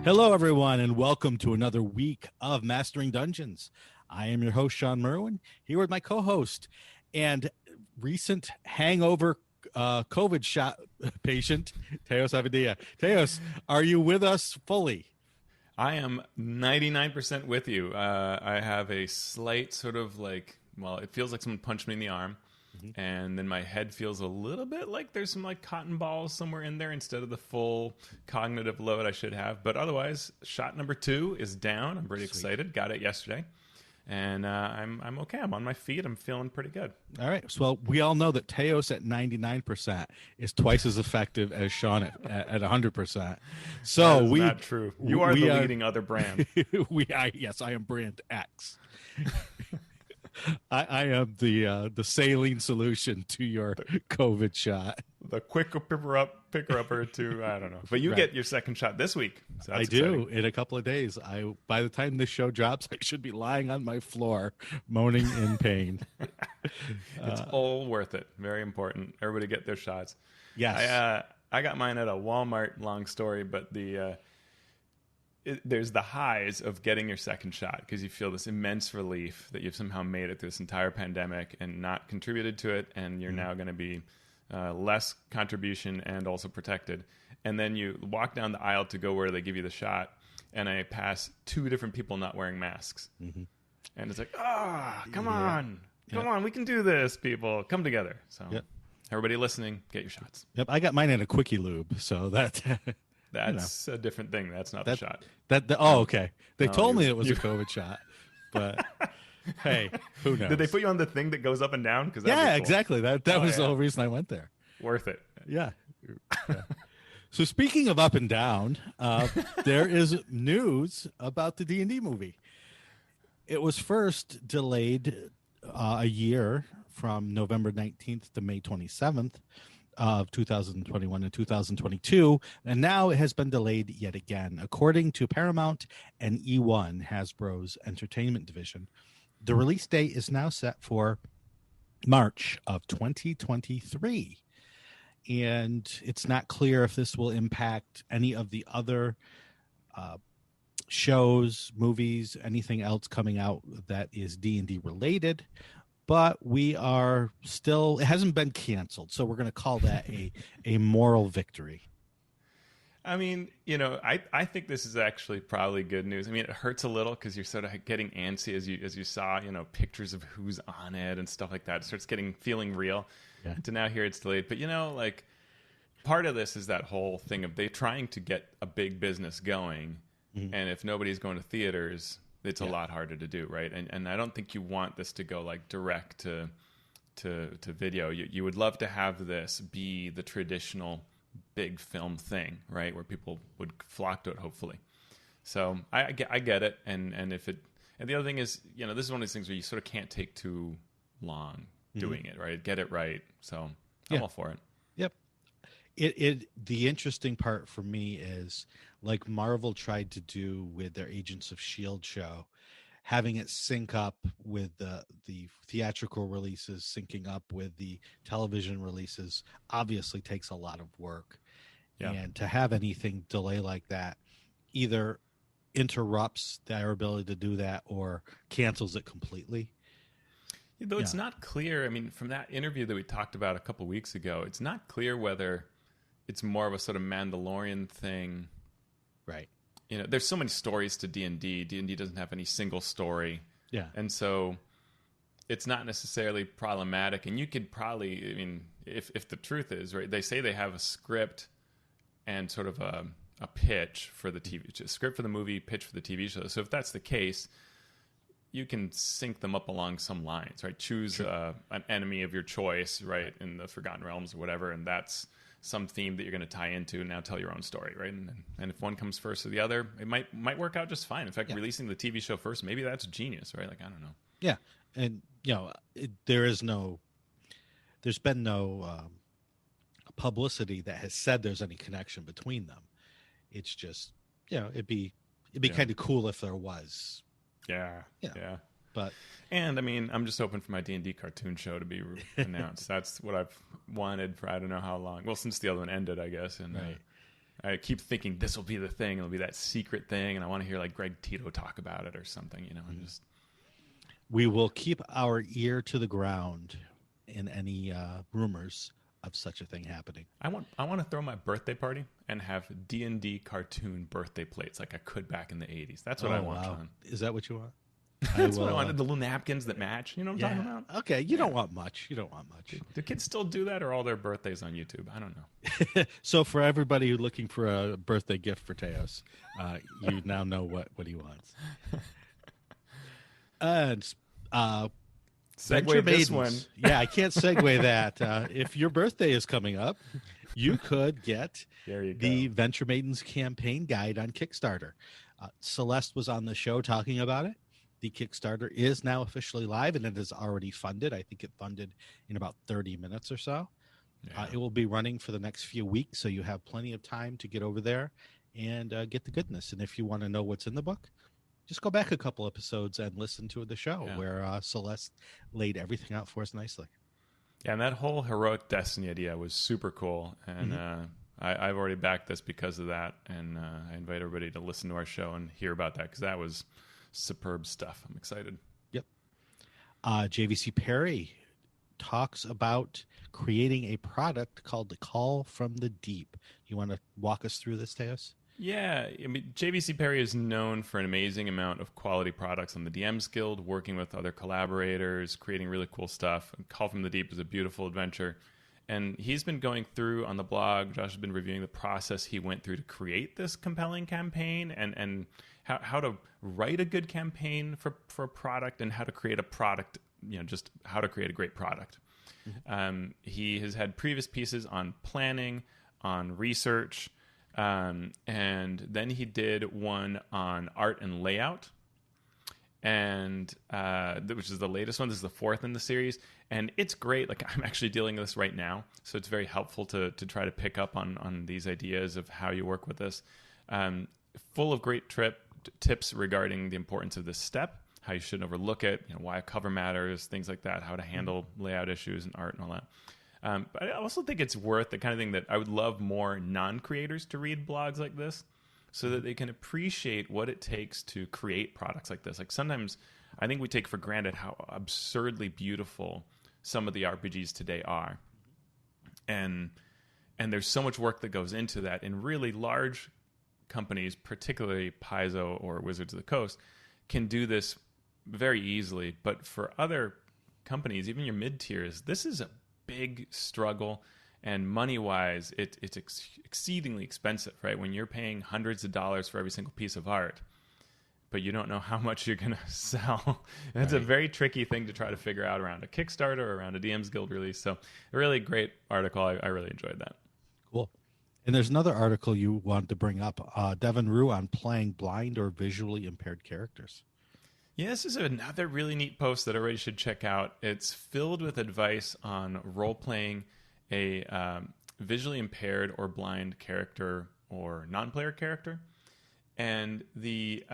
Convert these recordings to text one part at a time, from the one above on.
Hello, everyone, and welcome to another week of Mastering Dungeons. I am your host, Sean Merwin, here with my co-host and recent hangover COVID shot patient, Teos Avadia. Teos, are you with us fully? I am 99% with you. I have a slight sort of it feels like someone punched me in the arm. And then my head feels a little bit like there's some cotton balls somewhere in there instead of the full cognitive load I should have. But otherwise, shot number 2 is down. I'm pretty excited. Got it yesterday. And I'm okay. I'm on my feet. I'm feeling pretty good. All right. So, well, we all know that Teos at 99% is twice as effective as Sean at 100%. So that is not true. You are the leading other brand. Yes, I am brand X. I am the saline solution to your COVID shot. The quick picker-upper to, I don't know. But you get your second shot this week. So that's exciting. Do in a couple of days. By the time this show drops, I should be lying on my floor, moaning in pain. It's all worth it. Very important. Everybody get their shots. Yes. I got mine at a Walmart, long story, but there's the highs of getting your second shot because you feel this immense relief that you've somehow made it through this entire pandemic and not contributed to it, and you're now going to be less contribution and also protected. And then you walk down the aisle to go where they give you the shot, and I pass 2 different people not wearing masks. Mm-hmm. And it's like, come on, we can do this, people. Come together. So everybody listening, get your shots. Yep, I got mine in a quickie lube, so that... That's a different thing. That's not the shot. Okay. They told me it was a COVID shot, but hey, who knows? Did they put you on the thing that goes up and down? Cool. Exactly. That was the whole reason I went there. Worth it. Yeah. So speaking of up and down, there is news about the D&D movie. It was first delayed a year from November 19th to May 27th. Of 2021 and 2022, and now it has been delayed yet again. According to Paramount and E1, Hasbro's entertainment division, the release date is now set for March of 2023. And it's not clear if this will impact any of the other shows, movies, anything else coming out that is D&D related. But we are still, it hasn't been canceled, so we're going to call that a moral victory. I mean, I think this is actually probably good news. I mean, it hurts a little because you're sort of getting antsy as you saw, pictures of who's on it and stuff like that. It starts feeling real. Yeah. To now hear it's delayed. But, part of this is that whole thing of they trying to get a big business going. Mm-hmm. And if nobody's going to theaters, it's a lot harder to do, right? And I don't think you want this to go direct to video. You would love to have this be the traditional big film thing, right? Where people would flock to it, hopefully. So I get it. And the other thing is, this is one of these things where you sort of can't take too long doing it, right? Get it right. So I'm all for it. Yep. The interesting part for me is, like Marvel tried to do with their Agents of S.H.I.E.L.D. show, having it sync up with the theatrical releases, syncing up with the television releases, obviously takes a lot of work. Yeah. And to have anything delay like that either interrupts their ability to do that or cancels it completely. Though it's not clear, I mean, from that interview that we talked about a couple weeks ago, it's not clear whether it's more of a sort of Mandalorian thing. Right. There's so many stories to D&D. D&D doesn't have any single story. Yeah. And so it's not necessarily problematic. And you could probably, I mean, if the truth is, right, they say they have a script and sort of a pitch for the TV, script for the movie, pitch for the TV show. So if that's the case, you can sync them up along some lines, right? Choose an enemy of your choice, right, in the Forgotten Realms or whatever, and that's some theme that you're going to tie into and now tell your own story, right? And if one comes first or the other, it might work out just fine. In fact, releasing the TV show first, maybe that's genius, right? I don't know. Yeah. And, there's been no publicity that has said there's any connection between them. It's just, it'd be kind of cool if there was. Yeah. But I mean, I'm just hoping for my D&D cartoon show to be announced. That's what I've wanted for I don't know how long. Well, since the other one ended, I guess. And right. I keep thinking this will be the thing. It'll be that secret thing, and I want to hear like Greg Tito talk about it or something. And just We will keep our ear to the ground in any rumors of such a thing happening. I want to throw my birthday party and have D&D cartoon birthday plates like I could back in the 80s. That's what I want, John. Is that what you want? That's what I wanted. The little napkins that match. You know what I'm talking about? Okay, you don't want much. Do kids still do that, or all their birthdays on YouTube? I don't know. So for everybody who's looking for a birthday gift for Teos, you now know what he wants. And segue this one. Yeah, I can't segue that. If your birthday is coming up, you could get the Venture Maidens campaign guide on Kickstarter. Celeste was on the show talking about it. The Kickstarter is now officially live, and it is already funded. I think it funded in about 30 minutes or so. Yeah. It will be running for the next few weeks, so you have plenty of time to get over there and get the goodness. And if you want to know what's in the book, just go back a couple episodes and listen to the show where Celeste laid everything out for us nicely. Yeah, and that whole heroic destiny idea was super cool. And I've already backed this because of that. And I invite everybody to listen to our show and hear about that, because that was superb stuff. I'm excited. Yep. JVC Perry talks about creating a product called the Call from the Deep. You want to walk us through this, Teos? Yeah, I mean, JVC Perry is known for an amazing amount of quality products on the DMs Guild, working with other collaborators, creating really cool stuff. And Call from the Deep is a beautiful adventure. And he's been going through on the blog, Josh has been reviewing the process he went through to create this compelling campaign, and how to write a good campaign for a product, and how to create a product, just how to create a great product. Mm-hmm. He has had previous pieces on planning, on research, and then he did one on art and layout, and which is the latest one. This is the fourth in the series, and it's great. Like, I'm actually dealing with this right now, so it's very helpful to try to pick up on these ideas of how you work with this. Full of great tips regarding the importance of this step, how you shouldn't overlook it, why a cover matters, things like that, how to handle layout issues and art and all that. But I also think it's worth the kind of thing that I would love more non-creators to read blogs like this, so that they can appreciate what it takes to create products like this. Like, sometimes I think we take for granted how absurdly beautiful some of the RPGs today are. And there's so much work that goes into that. In really large companies, particularly Paizo or Wizards of the Coast, can do this very easily. But for other companies, even your mid-tiers, this is a big struggle. And money-wise, it's exceedingly expensive, right? When you're paying hundreds of dollars for every single piece of art, but you don't know how much you're going to sell. That's a very tricky thing to try to figure out around a Kickstarter or around a DMs Guild release. So a really great article. I really enjoyed that. Cool. And there's another article you wanted to bring up, Devin Rue on playing blind or visually impaired characters. Yeah, this is another really neat post that everybody should check out. It's filled with advice on role-playing a visually impaired or blind character or non-player character. And the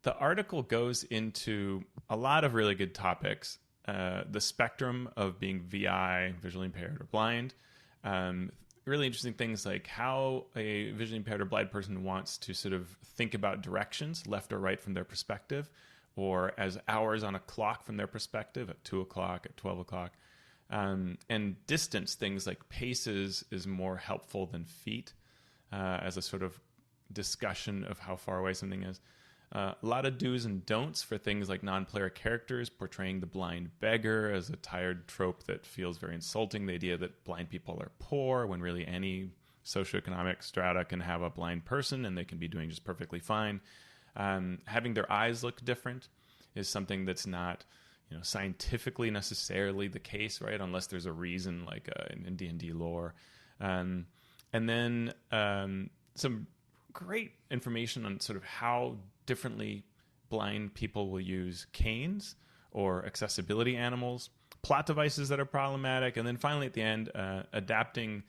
article goes into a lot of really good topics. The spectrum of being VI, visually impaired or blind. Really interesting things like how a visually impaired or blind person wants to sort of think about directions, left or right from their perspective, or as hours on a clock from their perspective, at 2 o'clock, at 12 o'clock. And distance, things like paces is more helpful than feet, as a sort of discussion of how far away something is. A lot of do's and don'ts for things like non-player characters, portraying the blind beggar as a tired trope that feels very insulting. The idea that blind people are poor, when really any socioeconomic strata can have a blind person and they can be doing just perfectly fine. Having their eyes look different is something that's not, scientifically necessarily the case, right? Unless there's a reason, like in D&D lore. And then some great information on sort of how differently blind people will use canes or accessibility animals, plot devices that are problematic, and then finally at the end, adapting,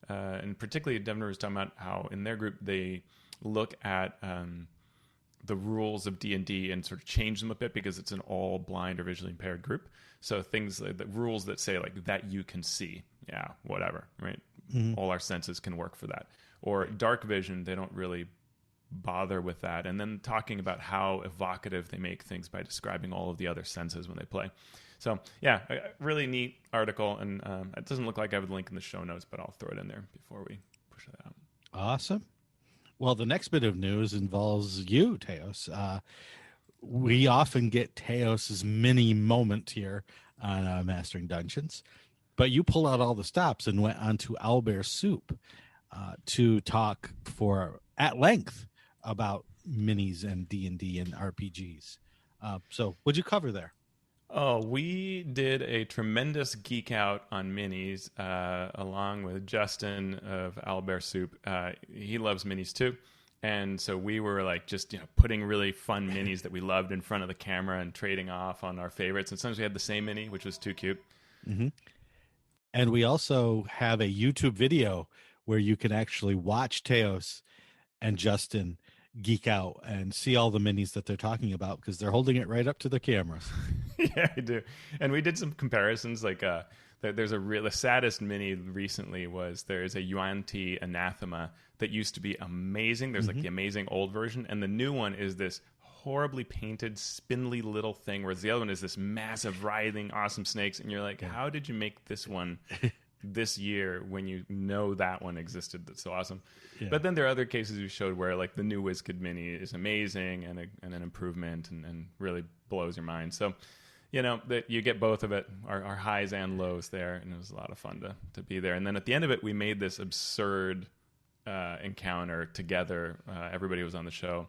and particularly Devin was talking about how in their group they look at the rules of D&D and sort of change them a bit because it's an all blind or visually impaired group. So things like the rules that say like that you can see, yeah, whatever, right? Mm-hmm. All our senses can work for that. or dark vision, they don't really bother with that. And then talking about how evocative they make things by describing all of the other senses when they play. So yeah, a really neat article, and it doesn't look like I have a link in the show notes, but I'll throw it in there before we push that out. Awesome. Well, the next bit of news involves you, Teos. We often get Teos's mini moment here on Mastering Dungeons, but you pulled out all the stops and went on to Owlbear Soup to talk at length about minis and D&D and RPGs. So what'd you cover there? Oh, we did a tremendous geek out on minis along with Justin of Owlbear Soup. He loves minis too. And so we were like just putting really fun minis that we loved in front of the camera and trading off on our favorites. And sometimes we had the same mini, which was too cute. Mm-hmm. And we also have a YouTube video where you can actually watch Teos and Justin geek out and see all the minis that they're talking about because they're holding it right up to the cameras. Yeah, I do. And we did some comparisons. Like there's the saddest mini recently was there's a Yuan Ti Anathema that used to be amazing. There's like the amazing old version, and the new one is this horribly painted, spindly little thing, whereas the other one is this massive, writhing, awesome snakes. And you're like, how did you make this one this year when you know that one existed? That's so awesome. Yeah. But then there are other cases we showed where like the new WizKid Mini is amazing and an improvement and really blows your mind. So, that you get both of it, our highs and lows there, and it was a lot of fun to be there. And then at the end of it, we made this absurd encounter together. Everybody was on the show,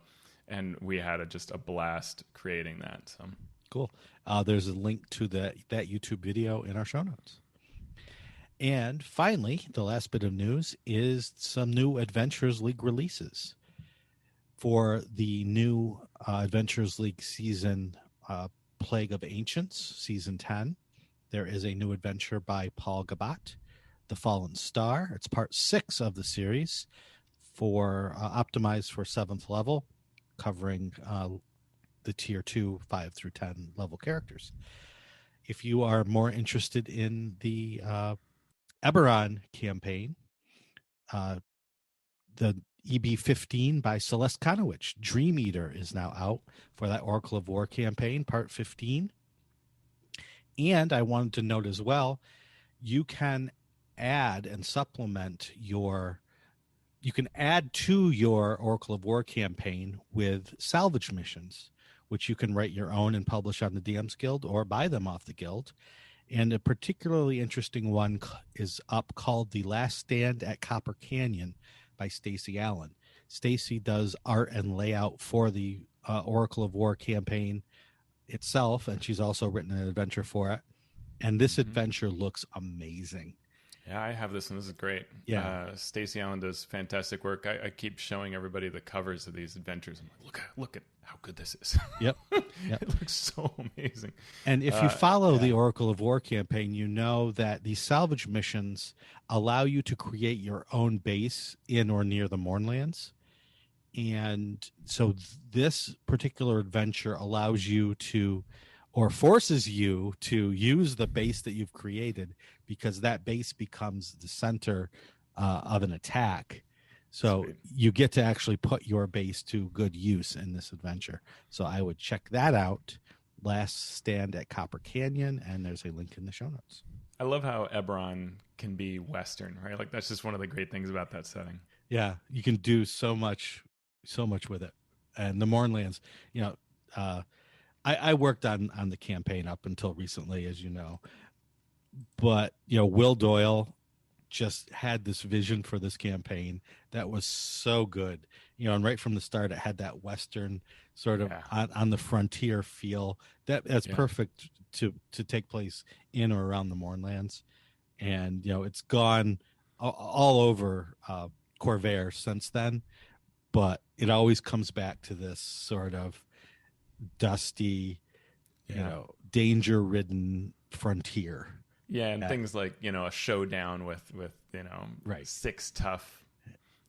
and we had just a blast creating that. So cool. There's a link to that YouTube video in our show notes. And finally, the last bit of news is some new Adventures League releases. For the new Adventures League season, Plague of Ancients, Season 10, there is a new adventure by Paul Gabat, The Fallen Star. It's part 6 of the series, optimized for 7th level, covering the Tier 2, 5 through 10 level characters. If you are more interested in the Eberron campaign, the EB15 by Celeste Konowich, Dream Eater, is now out for that Oracle of War campaign, part 15. And I wanted to note as well, you can add and supplement you can add to your Oracle of War campaign with salvage missions, which you can write your own and publish on the DM's Guild or buy them off the Guild. And a particularly interesting one is up called The Last Stand at Copper Canyon by Stacy Allen. Stacy does art and layout for the Oracle of War campaign itself, and she's also written an adventure for it. And this adventure looks amazing. Yeah, I have this, and this is great. Yeah, Stacy Allen does fantastic work. I keep showing everybody the covers of these adventures. I'm like, look at how good this is. Yep. It looks so amazing. And if you follow the Oracle of War campaign, you know that these salvage missions allow you to create your own base in or near the Mournlands. And so this particular adventure allows you to, or forces you to use the base that you've created, because that base becomes the center of an attack. So Sweet. You get to actually put your base to good use in this adventure. So I would check that out. Last Stand at Copper Canyon, and there's a link in the show notes. I love how Eberron can be Western, right? Like that's just one of the great things about that setting. Yeah, you can do so much with it. And the Mournlands, I worked on the campaign up until recently, as you know. But, Will Doyle just had this vision for this campaign that was so good. And right from the start, it had that Western sort of on the frontier feel. That's perfect to take place in or around the Mournlands. And, it's gone all over Corvair since then. But it always comes back to this sort of dusty, danger-ridden frontier. Yeah, and things like, a showdown with 6 tough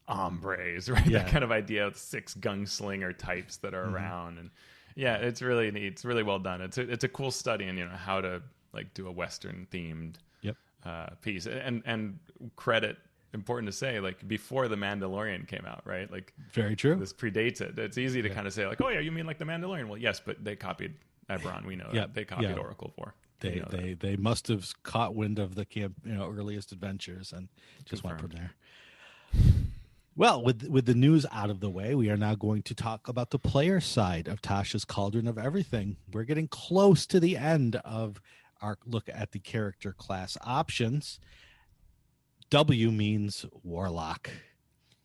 hombres, right? Yeah. That kind of idea of 6 gunslinger types that are around. And yeah, it's really neat. It's really well done. It's a cool study in, how to like do a Western themed piece. And credit important to say, like before the Mandalorian came out, right? Like Very true. this predates it. It's easy to kind of say like, oh yeah, you mean like the Mandalorian? Well, yes, but they copied Eberron. We know that. They copied Oracle 4. They must have caught wind of the earliest adventures and just went from there. Well, with the news out of the way, we are now going to talk about the player side of Tasha's Cauldron of Everything. We're getting close to the end of our look at the character class options. W means Warlock.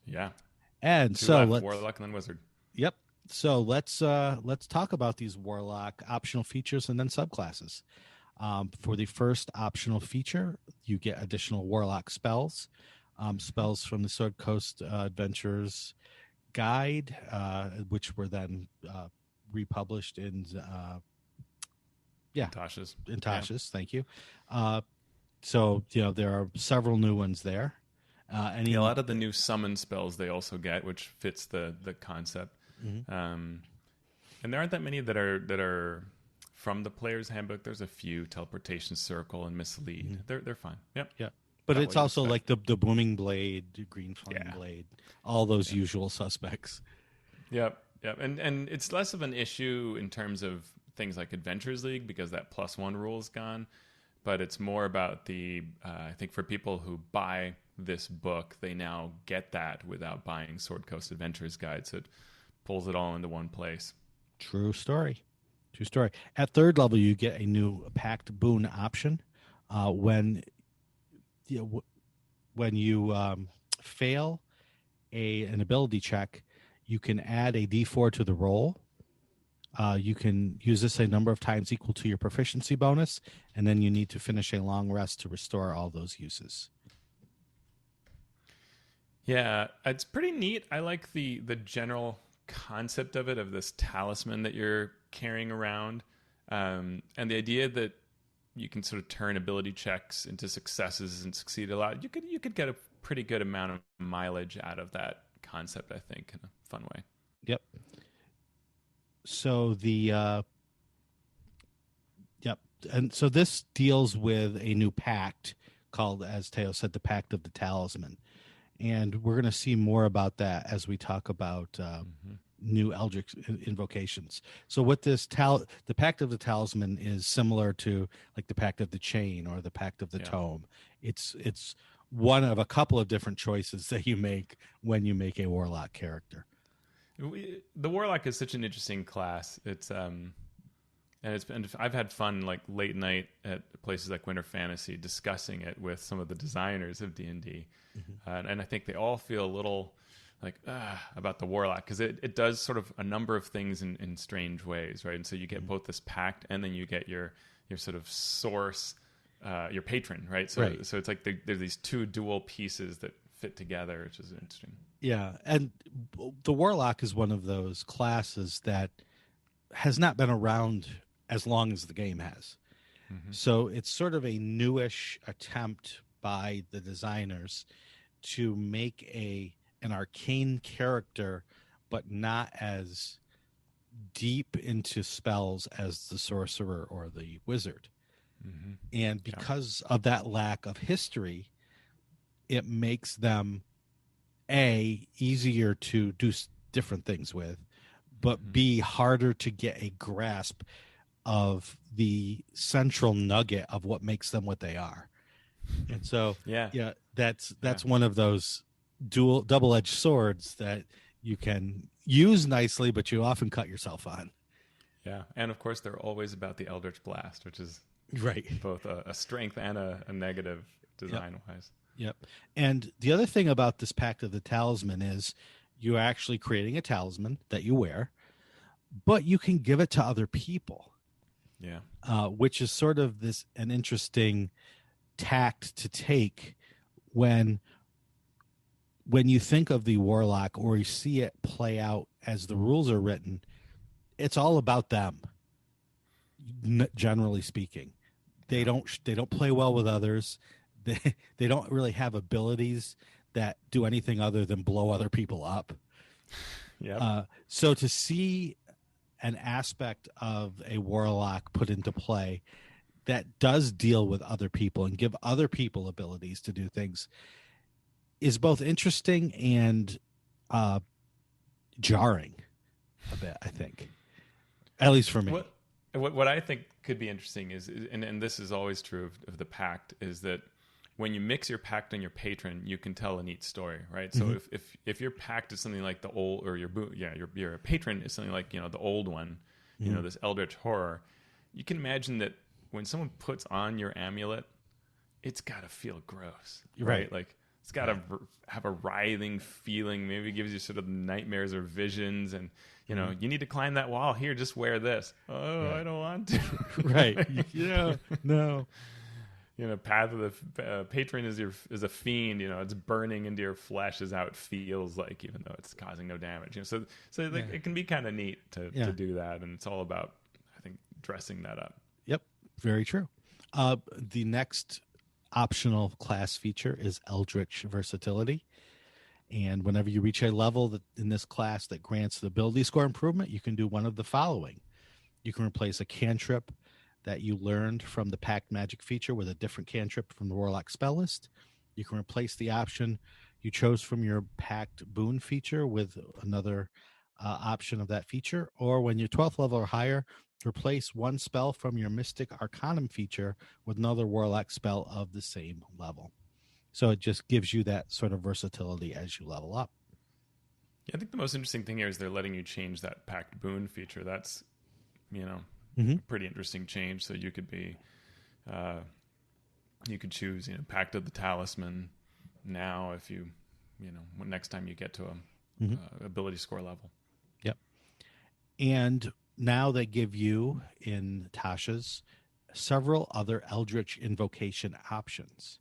Yeah. And so let's Warlock and then Wizard. Yep. So let's talk about these Warlock optional features and then subclasses. For the first optional feature, you get additional Warlock spells. Spells from the Sword Coast Adventures Guide, which were then republished in Tasha's. Thank you. So there are several new ones there. A lot of the new summon spells they also get, which fits the concept. Mm-hmm. And there aren't that many that are from the player's handbook. There's a few: Teleportation Circle and Mislead. Mm-hmm. They're fine. Yep. Yeah. But it's also like the Booming Blade, Green Flame Blade, all those usual suspects. Yep. And it's less of an issue in terms of things like Adventures League because that +1 rule is gone. But it's more about the, I think for people who buy this book, they now get that without buying Sword Coast Adventures Guide. So it pulls it all into one place. True story. At third level, you get a new Pact Boon option. When you fail an ability check, you can add a D4 to the roll. You can use this a number of times equal to your proficiency bonus, and then you need to finish a long rest to restore all those uses. Yeah, it's pretty neat. I like the general concept of it, of this talisman that you're carrying around, and the idea that you can sort of turn ability checks into successes and succeed a lot. You could get a pretty good amount of mileage out of that concept, I think, in a fun way. Yep. So and so this deals with a new pact called, as Teo said, the Pact of the Talisman. And we're going to see more about that as we talk about new Eldritch invocations. So what this the Pact of the Talisman is similar to like the Pact of the Chain or the Pact of the Tome. It's one of a couple of different choices that you make when you make a Warlock character. The Warlock is such an interesting class. It's and I've had fun like late night at places like Winter Fantasy discussing it with some of the designers of D&D. Mm-hmm. And I think they all feel a little like about the Warlock because it does sort of a number of things in strange ways, right? And so you get both this pact and then you get your sort of source, your patron, right? So it's like there's these two dual pieces that fit together, which is interesting. Yeah, and the Warlock is one of those classes that has not been around as long as the game has. Mm-hmm. So it's sort of a newish attempt by the designers to make an arcane character, but not as deep into spells as the sorcerer or the wizard. Mm-hmm. And because of that lack of history, it makes them easier to do different things with, but B, harder to get a grasp of the central nugget of what makes them what they are. And so that's one of those double-edged swords that you can use nicely, but you often cut yourself on. Yeah, and of course they're always about the Eldritch Blast, which is both a strength and a negative design-wise. Yep. And the other thing about this Pact of the Talisman is you're actually creating a talisman that you wear, but you can give it to other people. Yeah. Which is sort of an interesting tact to take when you think of the Warlock or you see it play out as the rules are written. It's all about them. Generally speaking, they don't play well with others. They don't really have abilities that do anything other than blow other people up. Yeah. So to see an aspect of a Warlock put into play that does deal with other people and give other people abilities to do things, is both interesting and uh, jarring a bit, I think, at least for me. What I think could be interesting is, and this is always true of the pact, is that when you mix your pact and your patron, you can tell a neat story, right? So if your pact is something like the old, or your patron is something like, the old one, this eldritch horror, you can imagine that when someone puts on your amulet, it's got to feel gross, right? Like it's got to have a writhing feeling. Maybe it gives you sort of nightmares or visions, and you need to climb that wall. Here, just wear this. Oh, I don't want to. Right? Yeah. No. Path of the patron is a fiend. It's burning into your flesh is how it feels like, even though it's causing no damage. So it can be kind of neat to do that, and it's all about, I think, dressing that up. Yep, very true. The next optional class feature is Eldritch Versatility. And whenever you reach a level in this class that grants the ability score improvement, you can do one of the following. You can replace a cantrip that you learned from the Pact Magic feature with a different cantrip from the Warlock spell list. You can replace the option you chose from your Pact Boon feature with another option of that feature. Or when you're 12th level or higher, replace one spell from your Mystic Arcanum feature with another Warlock spell of the same level. So it just gives you that sort of versatility as you level up. Yeah, I think the most interesting thing here is they're letting you change that Pact Boon feature. That's, a pretty interesting change. So you could be, you could choose, Pact of the Talisman now if you, next time you get to a ability score level. Yep. And now they give you, in Tasha's, several other Eldritch invocation options.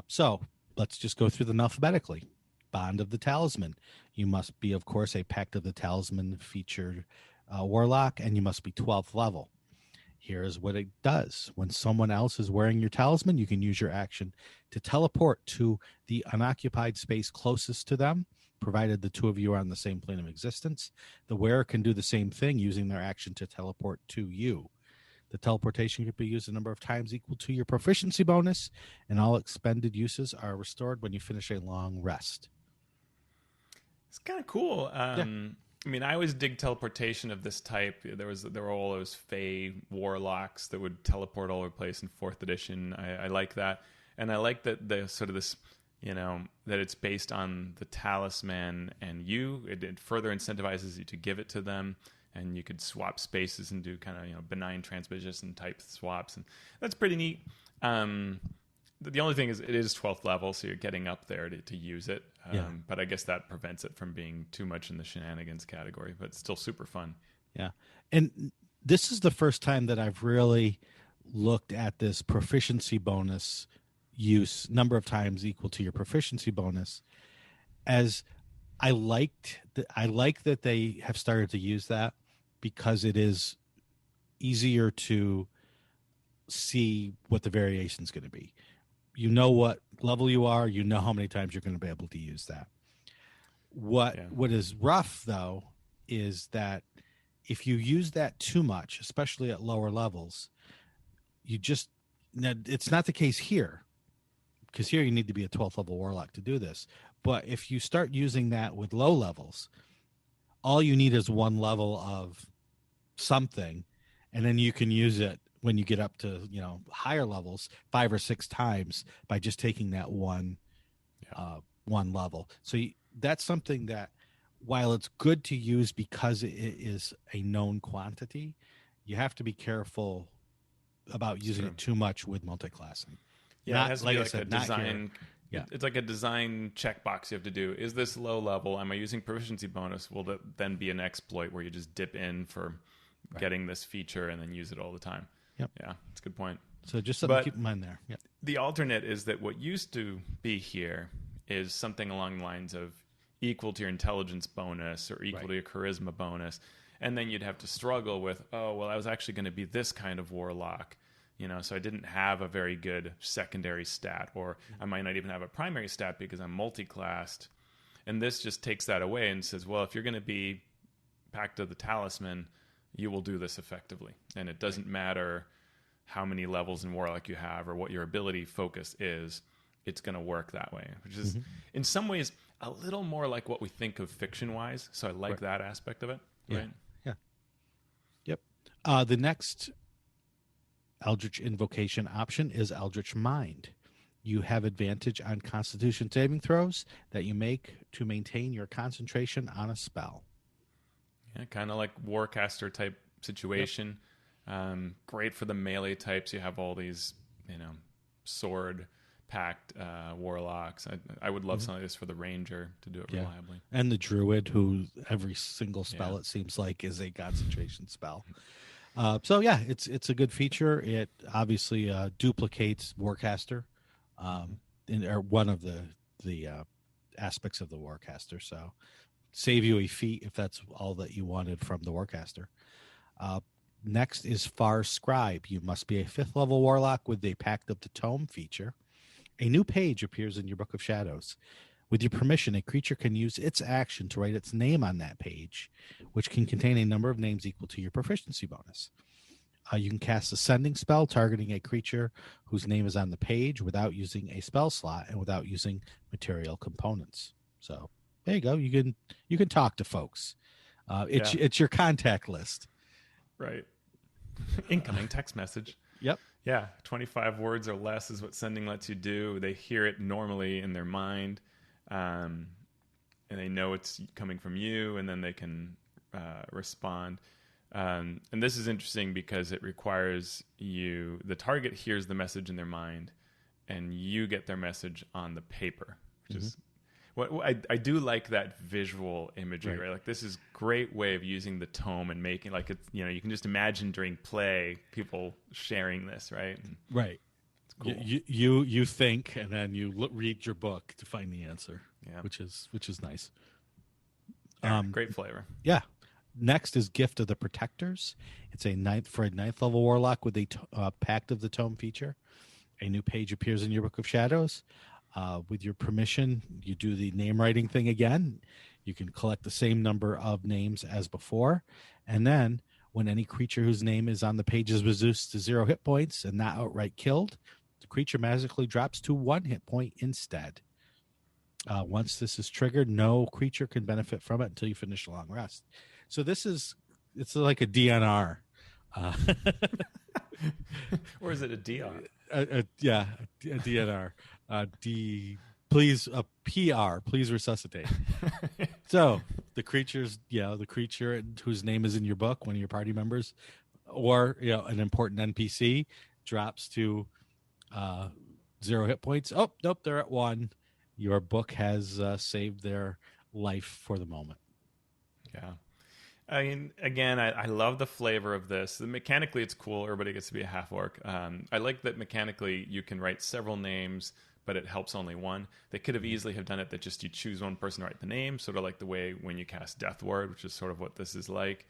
So let's just go through them alphabetically. Bond of the Talisman. You must be, of course, a Pact of the Talisman featured warlock, and you must be 12th level. Here's what it does. When someone else is wearing your talisman, you can use your action to teleport to the unoccupied space closest to them, provided the two of you are on the same plane of existence. The wearer can do the same thing using their action to teleport to you. The teleportation can be used a number of times equal to your proficiency bonus, and all expended uses are restored when you finish a long rest. It's kind of cool. I mean, I always dig teleportation of this type. There were all those Fey warlocks that would teleport all over the place in 4th edition. I like that, and I like that the sort of this, that it's based on the talisman, and it further incentivizes you to give it to them. And you could swap spaces and do kind of benign transposition type swaps, and that's pretty neat. The only thing is it is 12th level, so you're getting up there to use it. But I guess that prevents it from being too much in the shenanigans category. But it's still super fun. Yeah, and this is the first time that I've really looked at this proficiency bonus use number of times equal to your proficiency bonus, as I like that they have started to use that, because it is easier to see what the variation is going to be. You know what level you are. You know how many times you're going to be able to use that. What is rough, though, is that if you use that too much, especially at lower levels, it's not the case here, because here you need to be a 12th level warlock to do this. But if you start using that with low levels, all you need is one level of something, and then you can use it when you get up to higher levels 5 or 6 times by just taking that one level. So that's something that, while it's good to use because it is a known quantity, you have to be careful about using it too much with multi-classing. Yeah, it has to be like a design. Yeah. It's like a design checkbox you have to do. Is this low level? Am I using proficiency bonus? Will that then be an exploit where you just dip in for getting this feature and then use it all the time? Yep. Yeah, that's a good point. So just something to keep in mind there. Yep. The alternate is that what used to be here is something along the lines of equal to your intelligence bonus or equal to your charisma bonus. And then you'd have to struggle with, I was actually going to be this kind of warlock. So I didn't have a very good secondary stat, or I might not even have a primary stat because I'm multi-classed. And this just takes that away and says, well, if you're going to be Pact of the Talisman, you will do this effectively. And it doesn't matter how many levels in Warlock you have or what your ability focus is. it's going to work that way, which is in some ways a little more like what we think of fiction-wise. So I like that aspect of it. Yeah. Right? Yeah. Yep. The next Eldritch Invocation option is Eldritch Mind. You have advantage on Constitution saving throws that you make to maintain your concentration on a spell. Yeah, kind of like Warcaster type situation. Great for the melee types. You have all these, sword packed warlocks. I would love something like this for the ranger to do it reliably. And the druid, who every single spell it seems like is a concentration spell. So yeah, it's a good feature. It obviously duplicates Warcaster, or one of the aspects of the Warcaster. So save you a feat if that's all that you wanted from the Warcaster. Next is Far Scribe. You must be a 5th level warlock with a Pact of the Tome feature. A new page appears in your Book of Shadows. With your permission, a creature can use its action to write its name on that page, which can contain a number of names equal to your proficiency bonus. You can cast a sending spell targeting a creature whose name is on the page without using a spell slot and without using material components. So there you go. You can talk to folks. It's your contact list. Right. Incoming text message. Yep. Yeah, 25 words or less is what sending lets you do. They hear it normally in their mind, and they know it's coming from you, and then they can respond. And this is interesting because it requires the target hears the message in their mind, and you get their message on the paper, which is what I do like that visual imagery, right? Like this is great way of using the tome and making like it. You can just imagine during play people sharing this, right? Right. It's cool. You think, and then you read your book to find the answer. Yeah, which is nice. Great flavor. Yeah. Next is Gift of the Protectors. It's a 9th level warlock with a Pact of the Tome feature. A new page appears in your Book of Shadows. With your permission, you do the name writing thing again. You can collect the same number of names as before. And then when any creature whose name is on the page is reduced to 0 hit points and not outright killed, the creature magically drops to 1 hit point instead. Once this is triggered, no creature can benefit from it until you finish a long rest. So it's like a DNR. Or is it a DR? A DNR. Please, PR, please resuscitate. So the creature whose name is in your book, one of your party members, or an important NPC drops to 0 hit points. Oh, nope, they're at 1. Your book has saved their life for the moment. Yeah. I mean, again, I love the flavor of this. Mechanically, it's cool. Everybody gets to be a half-orc. I like that mechanically you can write several names, but it helps only one. They could have easily have done it that just you choose one person to write the name, sort of like the way when you cast Death Ward, which is sort of what this is like.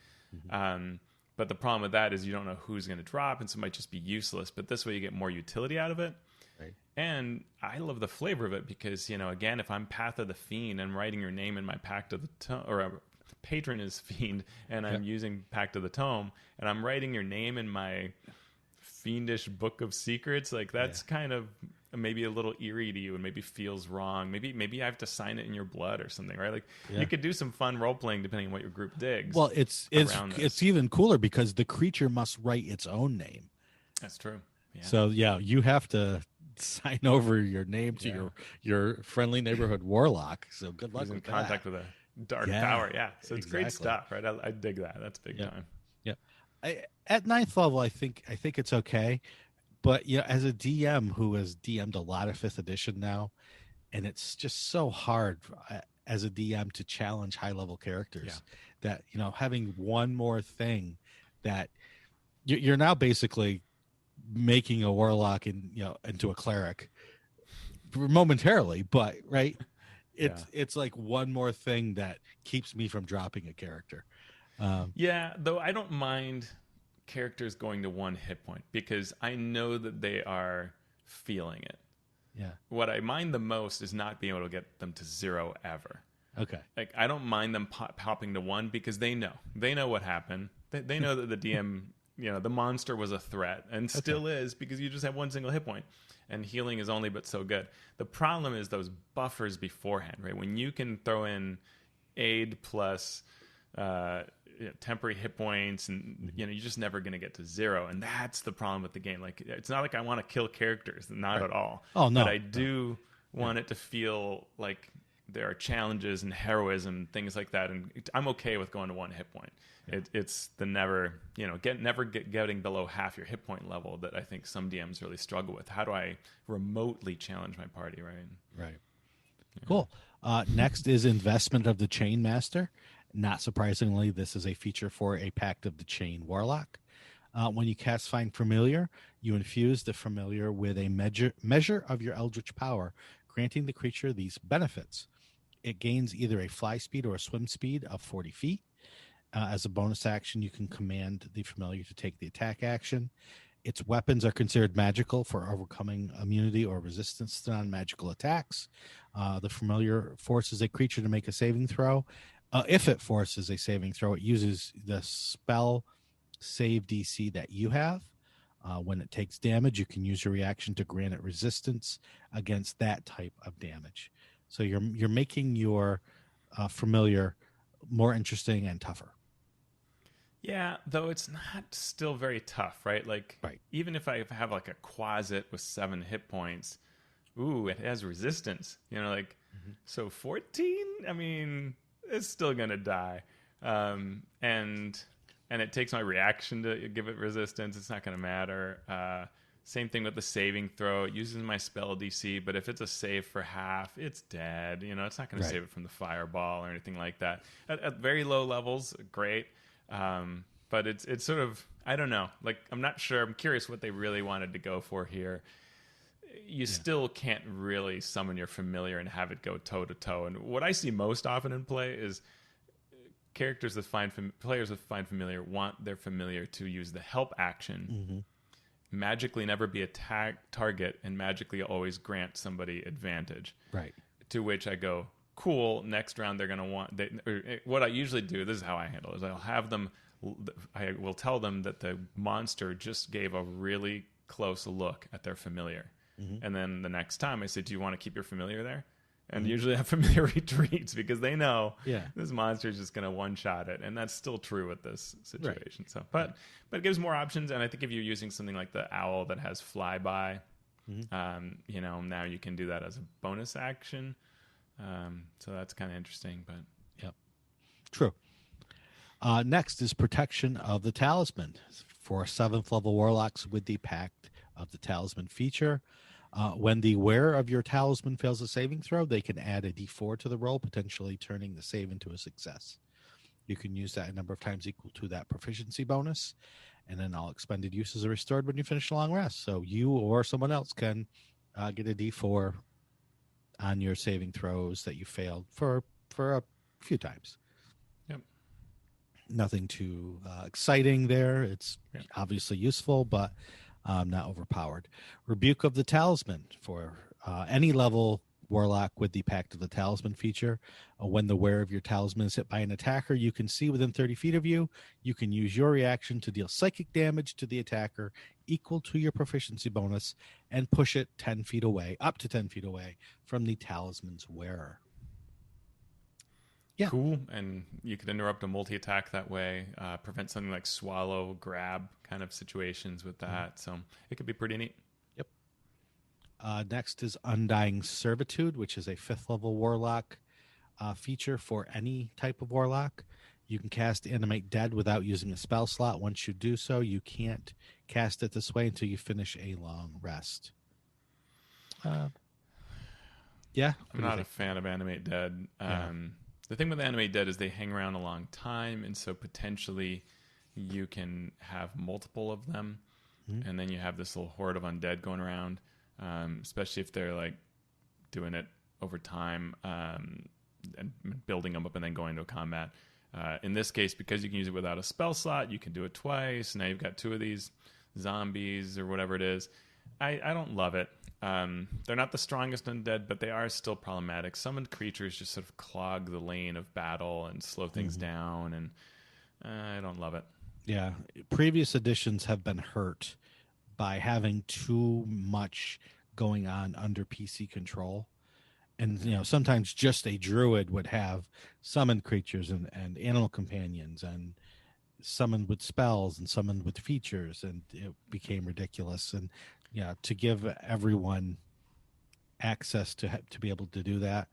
But the problem with that is you don't know who's going to drop, and so it might just be useless. But this way you get more utility out of it. Right. And I love the flavor of it because, again, if I'm Path of the Fiend, I'm writing your name in my Pact of the Tome, or Patron is Fiend, and I'm using Pact of the Tome, and I'm writing your name in my fiendish Book of Secrets. Like that's kind of maybe a little eerie to you, and maybe feels wrong. Maybe I have to sign it in your blood or something, right? Like you could do some fun role playing depending on what your group digs. Well, it's even cooler because the creature must write its own name. That's true. Yeah. So you have to sign over your name to your friendly neighborhood warlock. So good luck. He's in contact with a dark power. Yeah. So it's great stuff, right? I dig that. That's big time. Yeah. At 9th level, I think it's okay. But as a DM who has DM'd a lot of 5th edition now, and it's just so hard as a DM to challenge high level characters that, having one more thing that you're now basically making a warlock into a cleric momentarily, but right. It's like one more thing that keeps me from dropping a character. Though I don't mind characters going to 1 hit point because I know that they are feeling it. Yeah. What I mind the most is not being able to get them to 0 ever. Okay. Like I don't mind them popping to 1 because they know what happened. They know that the DM the monster was a threat and still is, because you just have one single hit point, and healing is only but so good. The problem is those buffers beforehand, right? When you can throw in aid plus temporary hit points, and you're just never going to get to 0, and that's the problem with the game. Like, it's not like I want to kill characters, not at all. Oh, no. But I do want it to feel like there are challenges and heroism, things like that, and I'm okay with going to 1 hit point. It's the getting below half your hit point level that I think some DMs really struggle with. How do I remotely challenge my party, right? Right. Yeah. Cool. Next is Investment of the Chain Master. Not surprisingly, this is a feature for a Pact of the Chain Warlock. When you cast Find Familiar, you infuse the familiar with a measure of your eldritch power, granting the creature these benefits. It gains either a fly speed or a swim speed of 40 feet. As a bonus action, you can command the familiar to take the attack action. Its weapons are considered magical for overcoming immunity or resistance to non-magical attacks. The familiar forces a creature to make a saving throw. If it forces a saving throw, it uses the spell save DC that you have. When it takes damage, you can use your reaction to grant it resistance against that type of damage. So you're making your familiar more interesting and tougher. Yeah, though it's not still very tough, right? Like, right. Even if I have like a Quasit with 7 hit points, it has resistance. So 14. I mean, it's still gonna die, and it takes my reaction to give it resistance. It's not gonna matter. Same thing with the saving throw. It uses my spell DC, but if it's a save for half, it's dead. It's not going to save it from the fireball or anything like that. At very low levels, great. But it's sort of, I don't know. Like, I'm not sure. I'm curious what they really wanted to go for here. You still can't really summon your familiar and have it go toe to toe. And what I see most often in play is players that find familiar want their familiar to use the help action, magically never be a target, and magically always grant somebody advantage. Right. To which I go, cool, next round they're going to want... what I usually do, this is how I handle it, is I will tell them that the monster just gave a really close look at their familiar. And then the next time I say, do you want to keep your familiar there? And usually that familiar retreats, because they know this monster is just going to one-shot it. And that's still true with this situation. Right. So, but it gives more options. And I think if you're using something like the owl that has flyby, now you can do that as a bonus action. So that's kind of interesting. But true. Next is Protection of the Talisman for 7th level warlocks with the Pact of the Talisman feature. When the wearer of your talisman fails a saving throw, they can add a d4 to the roll, potentially turning the save into a success. You can use that a number of times equal to that proficiency bonus, and then all expended uses are restored when you finish a long rest. So you or someone else can get a d4 on your saving throws that you failed for a few times. Yep. Nothing too exciting there. It's obviously useful, but not overpowered. Rebuke of the Talisman for any level warlock with the Pact of the Talisman feature. When the wearer of your talisman is hit by an attacker you can see within 30 feet of you, you can use your reaction to deal psychic damage to the attacker equal to your proficiency bonus and push it up to 10 feet away from the talisman's wearer. Yeah. Cool. And you could interrupt a multi-attack that way, prevent something like swallow, grab kind of situations with that. So it could be pretty neat. Yep. Next is Undying Servitude, which is a 5th level warlock feature for any type of warlock. You can cast Animate Dead without using a spell slot. Once you do so, you can't cast it this way until you finish a long rest. I'm not a fan of Animate Dead. The thing with Animate Dead is they hang around a long time, and so potentially you can have multiple of them, and then you have this little horde of undead going around, especially if they're like doing it over time and building them up and then going to a combat. In this case, because you can use it without a spell slot, you can do it twice. Now you've got 2 of these zombies or whatever it is. I don't love it. They're not the strongest undead, but they are still problematic. Summoned creatures just sort of clog the lane of battle and slow things down, and I don't love it. Yeah, previous editions have been hurt by having too much going on under PC control. And sometimes just a druid would have summoned creatures and animal companions and summoned with spells and summoned with features, and it became ridiculous. And to give everyone access to be able to do that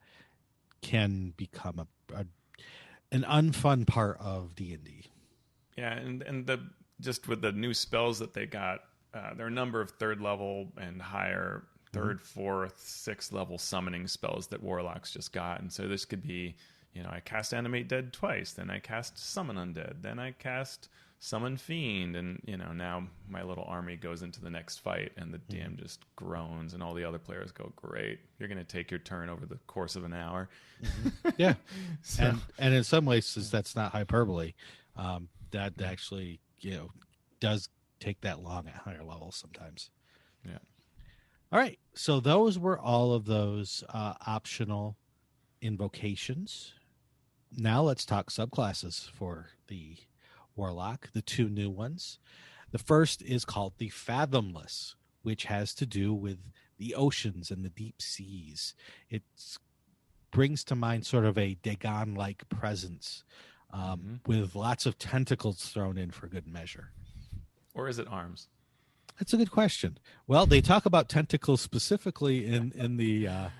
can become an unfun part of D&D. Yeah, and the just with the new spells that they got, there are a number of third level and higher, third, fourth, sixth level summoning spells that warlocks just got, and so this could be, I cast Animate Dead twice, then I cast Summon Undead, then I cast Summon Fiend, and now my little army goes into the next fight, and the DM just groans, and all the other players go, "Great, you're going to take your turn over the course of an hour." Yeah, and in some ways that's not hyperbole. That actually does take that long at higher levels sometimes. Yeah. All right, so those were all of those optional invocations. Now let's talk subclasses for the Warlock, the two new ones. The first is called the Fathomless, which has to do with the oceans and the deep seas. It brings to mind sort of a Dagon-like presence with lots of tentacles thrown in for good measure. Or is it arms? That's a good question. Well, they talk about tentacles specifically in the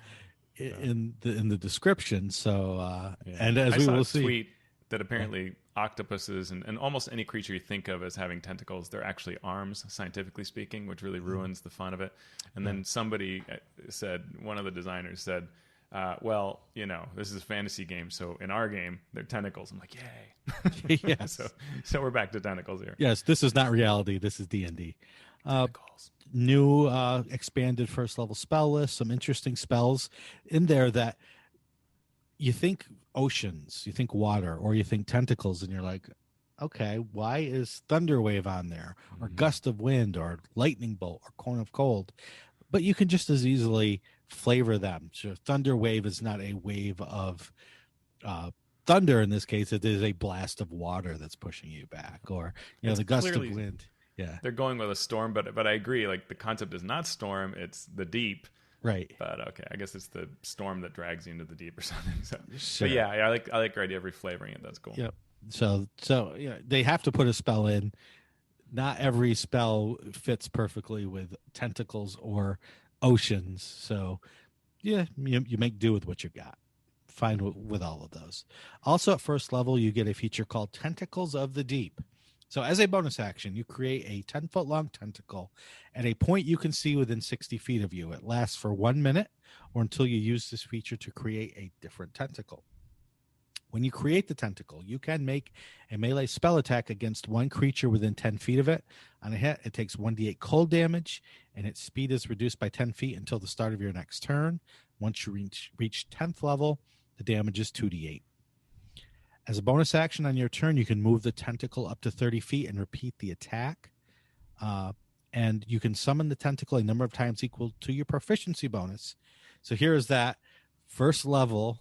description. So, and as we will see, tweet that apparently octopuses and almost any creature you think of as having tentacles, they're actually arms, scientifically speaking, which really ruins the fun of it. And then somebody said, one of the designers said, well, this is a fantasy game, so in our game, they're tentacles. I'm like, yay. Yes. So we're back to tentacles here. Yes, this is not reality. This is D&D. Tentacles. New expanded first level spell list, some interesting spells in there that you think oceans, you think water, or you think tentacles, and you're like, okay, why is Thunderwave on there, or Gust of Wind, or Lightning Bolt, or Cone of Cold? But you can just as easily flavor them. So Thunder Wave is not a wave of thunder in this case. It is a blast of water that's pushing you back, or the Gust of Wind. Yeah, they're going with a storm, but I agree. Like the concept is not storm; it's the deep. Right. But okay, I guess it's the storm that drags you into the deep or something. So, sure. But yeah, I like your idea of reflavoring it. That's cool. Yep. So they have to put a spell in. Not every spell fits perfectly with tentacles or oceans. So yeah, you make do with what you got. Fine with all of those. Also at first level, you get a feature called Tentacles of the Deep. So as a bonus action, you create a 10-foot long tentacle at a point you can see within 60 feet of you. It lasts for 1 minute or until you use this feature to create a different tentacle. When you create the tentacle, you can make a melee spell attack against one creature within 10 feet of it. On a hit, it takes 1d8 cold damage, and its speed is reduced by 10 feet until the start of your next turn. Once you reach 10th level, the damage is 2d8. As a bonus action on your turn, you can move the tentacle up to 30 feet and repeat the attack. And you can summon the tentacle a number of times equal to your proficiency bonus. So here is that. First level,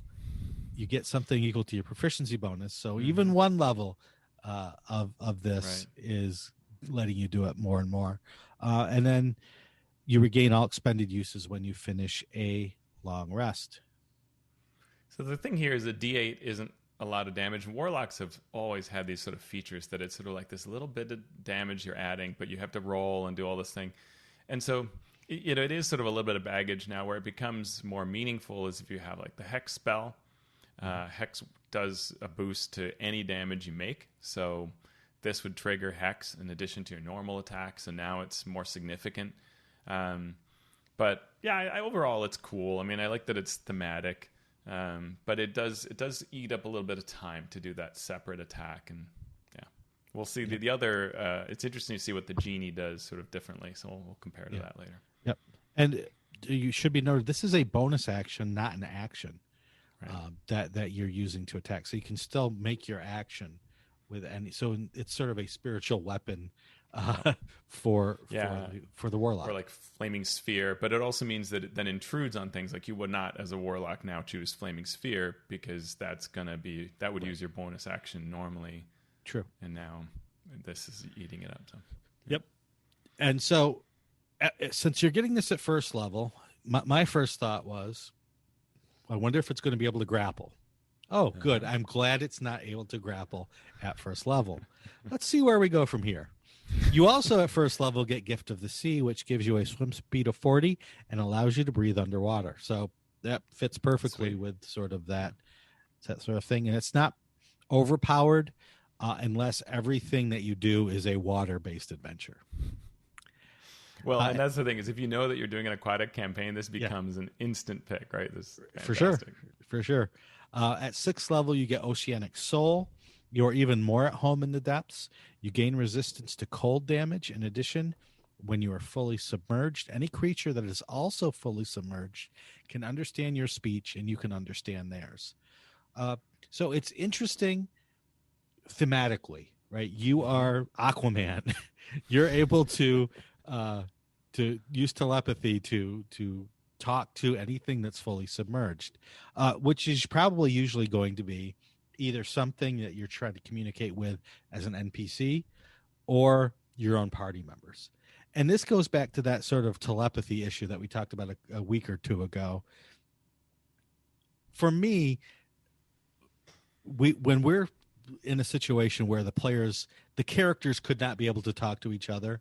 you get something equal to your proficiency bonus. So even one level of this is letting you do it more and more. And then you regain all expended uses when you finish a long rest. So the thing here is that D8 isn't a lot of damage. Warlocks have always had these sort of features that it's sort of like this little bit of damage you're adding, but you have to roll and do all this thing. And so it is sort of a little bit of baggage now. Where it becomes more meaningful is if you have like the Hex spell. Hex does a boost to any damage you make. So this would trigger Hex in addition to your normal attacks, and now it's more significant. But yeah, overall it's cool. I mean, I like that it's thematic. But it does eat up a little bit of time to do that separate attack, and yeah, we'll see the other. It's interesting to see what the genie does sort of differently, so we'll compare to that later. Yep, and you should be noted this is a bonus action, not an action that you're using to attack. So you can still make your action with any. So it's sort of a spiritual weapon. For the warlock, or like flaming sphere, but it also means that it then intrudes on things. Like you would not, as a warlock, now choose flaming sphere because that would use your bonus action normally. True. And now, this is eating it up. So. Yep. And so, since you're getting this at first level, my first thought was, I wonder if it's going to be able to grapple. Oh, good. I'm glad it's not able to grapple at first level. Let's see where we go from here. You also at first level get Gift of the Sea, which gives you a swim speed of 40 and allows you to breathe underwater. So that fits perfectly with sort of that sort of thing. And it's not overpowered unless everything that you do is a water-based adventure. Well, and that's the thing is, if you know that you're doing an aquatic campaign, this becomes an instant pick, right? This for sure. At 6th level, you get Oceanic Soul. You're even more at home in the depths. You gain resistance to cold damage. In addition, when you are fully submerged, any creature that is also fully submerged can understand your speech, and you can understand theirs. So it's interesting thematically, right? You are Aquaman. You're able to use telepathy to talk to anything that's fully submerged, which is probably usually going to be either something that you're trying to communicate with as an NPC or your own party members. And this goes back to that sort of telepathy issue that we talked about a week or two ago. For me, when we're in a situation where the characters could not be able to talk to each other,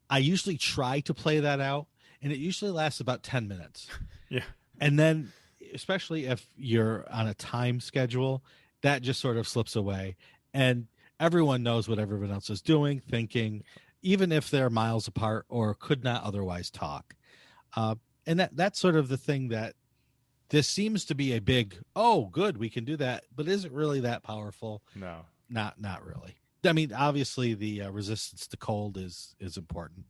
I usually try to play that out, and it usually lasts about 10 minutes. Yeah. And then, especially if you're on a time schedule, that just sort of slips away. And everyone knows what everyone else is doing, thinking, even if they're miles apart or could not otherwise talk. And that's sort of the thing that this seems to be a big, oh, good, we can do that. But is it really that powerful? No. Not really. I mean, obviously, the resistance to cold is important.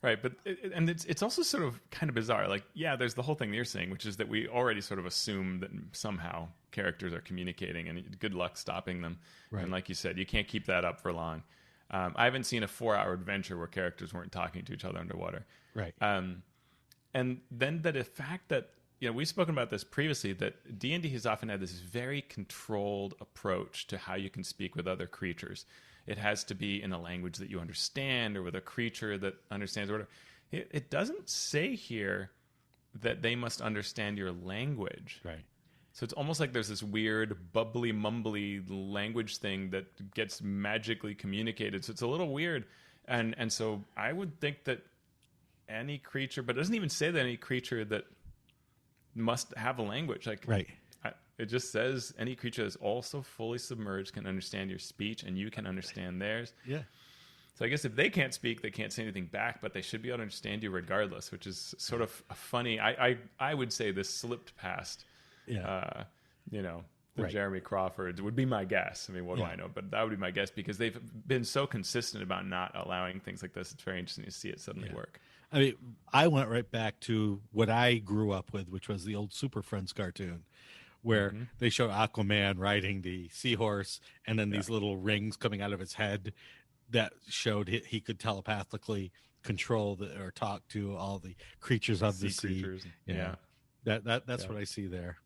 Right, but it's also sort of kind of bizarre. Like, yeah, there's the whole thing that you're saying, which is that we already sort of assume that somehow characters are communicating, and good luck stopping them. Right. And like you said, you can't keep that up for long. I haven't seen a 4-hour adventure where characters weren't talking to each other underwater. Right. And then the fact that, we've spoken about this previously, that D&D has often had this very controlled approach to how you can speak with other creatures. It has to be in a language that you understand or with a creature that understands. Or it doesn't say here that they must understand your language. Right. So it's almost like there's this weird bubbly, mumbly language thing that gets magically communicated. So it's a little weird. And so I would think that any creature, but it doesn't even say that any creature that must have a language. Like, right. It just says any creature that's also fully submerged can understand your speech, and you can understand theirs. Yeah. So I guess if they can't speak, they can't say anything back, but they should be able to understand you regardless, which is sort of a funny. I would say this slipped past. Yeah. Right. Jeremy Crawford would be my guess. I mean, what do I know? But that would be my guess because they've been so consistent about not allowing things like this. It's very interesting to see it suddenly work. I mean, I went right back to what I grew up with, which was the old Super Friends cartoon, where they show Aquaman riding the seahorse and then these little rings coming out of his head that showed he could telepathically control or talk to all the creatures of the sea. Yeah. That's what I see there.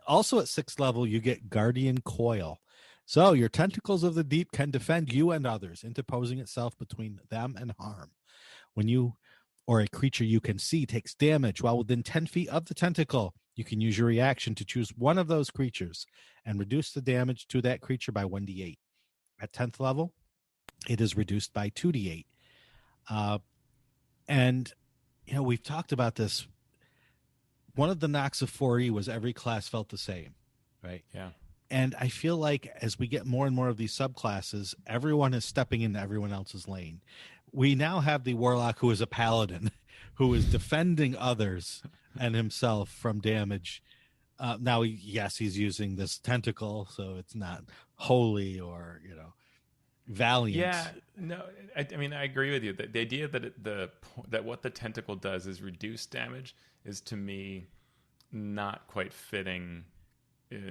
Also at 6th level, you get Guardian Coil. So your tentacles of the deep can defend you and others, interposing itself between them and harm. When you or a creature you can see takes damage while within 10 feet of the tentacle, you can use your reaction to choose one of those creatures and reduce the damage to that creature by 1d8. At 10th level, it is reduced by 2d8. And, we've talked about this. One of the knocks of 4E was every class felt the same, right? Yeah. And I feel like as we get more and more of these subclasses, everyone is stepping into everyone else's lane. We now have the Warlock who is a paladin, who is defending others and himself from damage. Now, he's using this tentacle, so it's not holy or, valiant. Yeah, no, I mean, I agree with you. The idea that that what the tentacle does is reduce damage is, to me, not quite fitting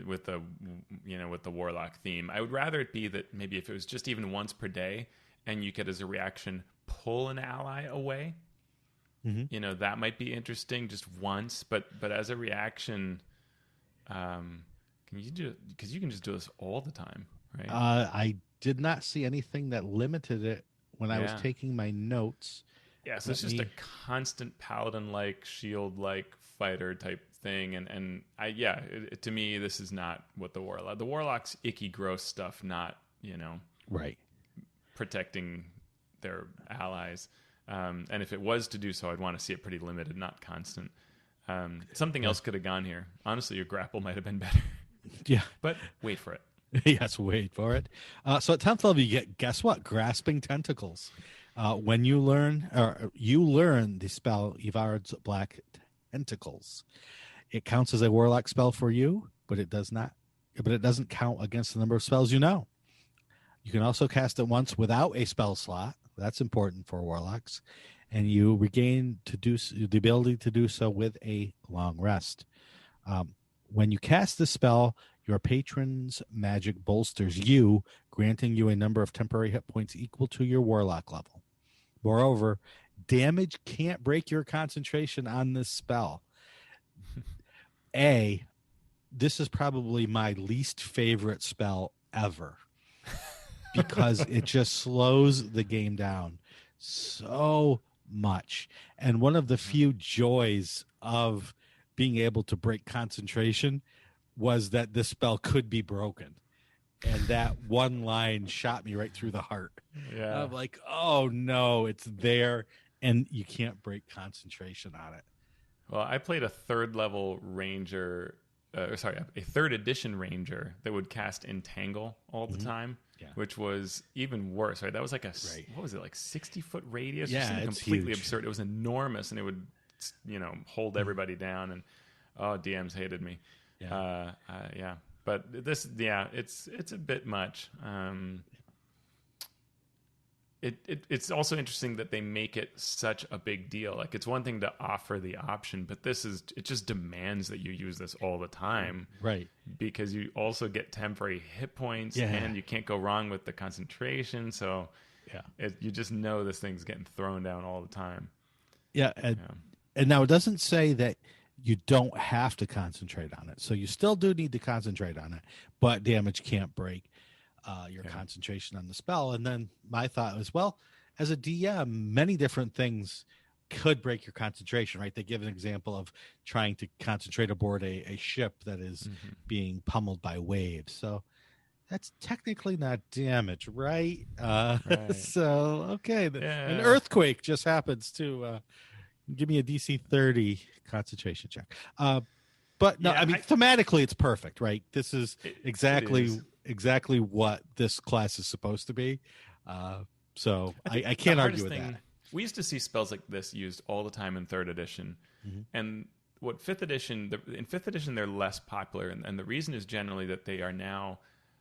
with the Warlock theme. I would rather it be that maybe if it was just even once per day, and you could, as a reaction, pull an ally away. Mm-hmm. That might be interesting just once, but as a reaction, can you do? Because you can just do this all the time, right? did not see anything that limited it when I was Yeah. taking my notes. Yeah, so it's just a constant paladin-like, shield-like fighter type thing, and to me, this is not what the warlock. The warlock's icky, gross stuff, not Right. protecting their allies. And if it was to do so, I'd want to see it pretty limited, not constant. Something else could have gone here. Honestly, your grapple might have been better, Yeah. but wait for it. Yes, wait for it. So at 10th level, you get, guess what? Grasping Tentacles. When you learn the spell Yvard's Black Tentacles. It counts as a warlock spell for you, but it doesn't count against the number of spells you know. You can also cast it once without a spell slot. That's important for warlocks. And you regain the ability to do so with a long rest. When you cast the spell, your patron's magic bolsters you, granting you a number of temporary hit points equal to your warlock level. Moreover, damage can't break your concentration on this spell. This is probably my least favorite spell ever because it just slows the game down so much. And one of the few joys of being able to break concentration was that this spell could be broken. And that one line shot me right through the heart. Yeah. I'm like, oh no, it's there and you can't break concentration on it. Well, I played a third edition ranger that would cast Entangle all the time, which was even worse, right? That was like what was it, like 60-foot radius? Yeah, or something it's completely huge. absurd. It was enormous, and it would, hold everybody down, and DMs hated me. Yeah. But it's a bit much. It's also interesting that they make it such a big deal. Like, it's one thing to offer the option, but it just demands that you use this all the time. Right. Because you also get temporary hit points, and you can't go wrong with the concentration. So you just know this thing's getting thrown down all the time. Yeah. And now it doesn't say that you don't have to concentrate on it. So you still do need to concentrate on it, but damage can't break your concentration on the spell. And then my thought was, well, as a DM, many different things could break your concentration, right? They give an example of trying to concentrate aboard a ship that is being pummeled by waves. So that's technically not damage, right? Right. So, okay. An earthquake just happens to give me a DC 30 concentration check. But no, thematically it's perfect, right? This is exactly what this class is supposed to be. So I can't argue with that. We used to see spells like this used all the time in 3rd edition. And what 5th edition, in 5th edition, they're less popular. And the reason is generally that they are now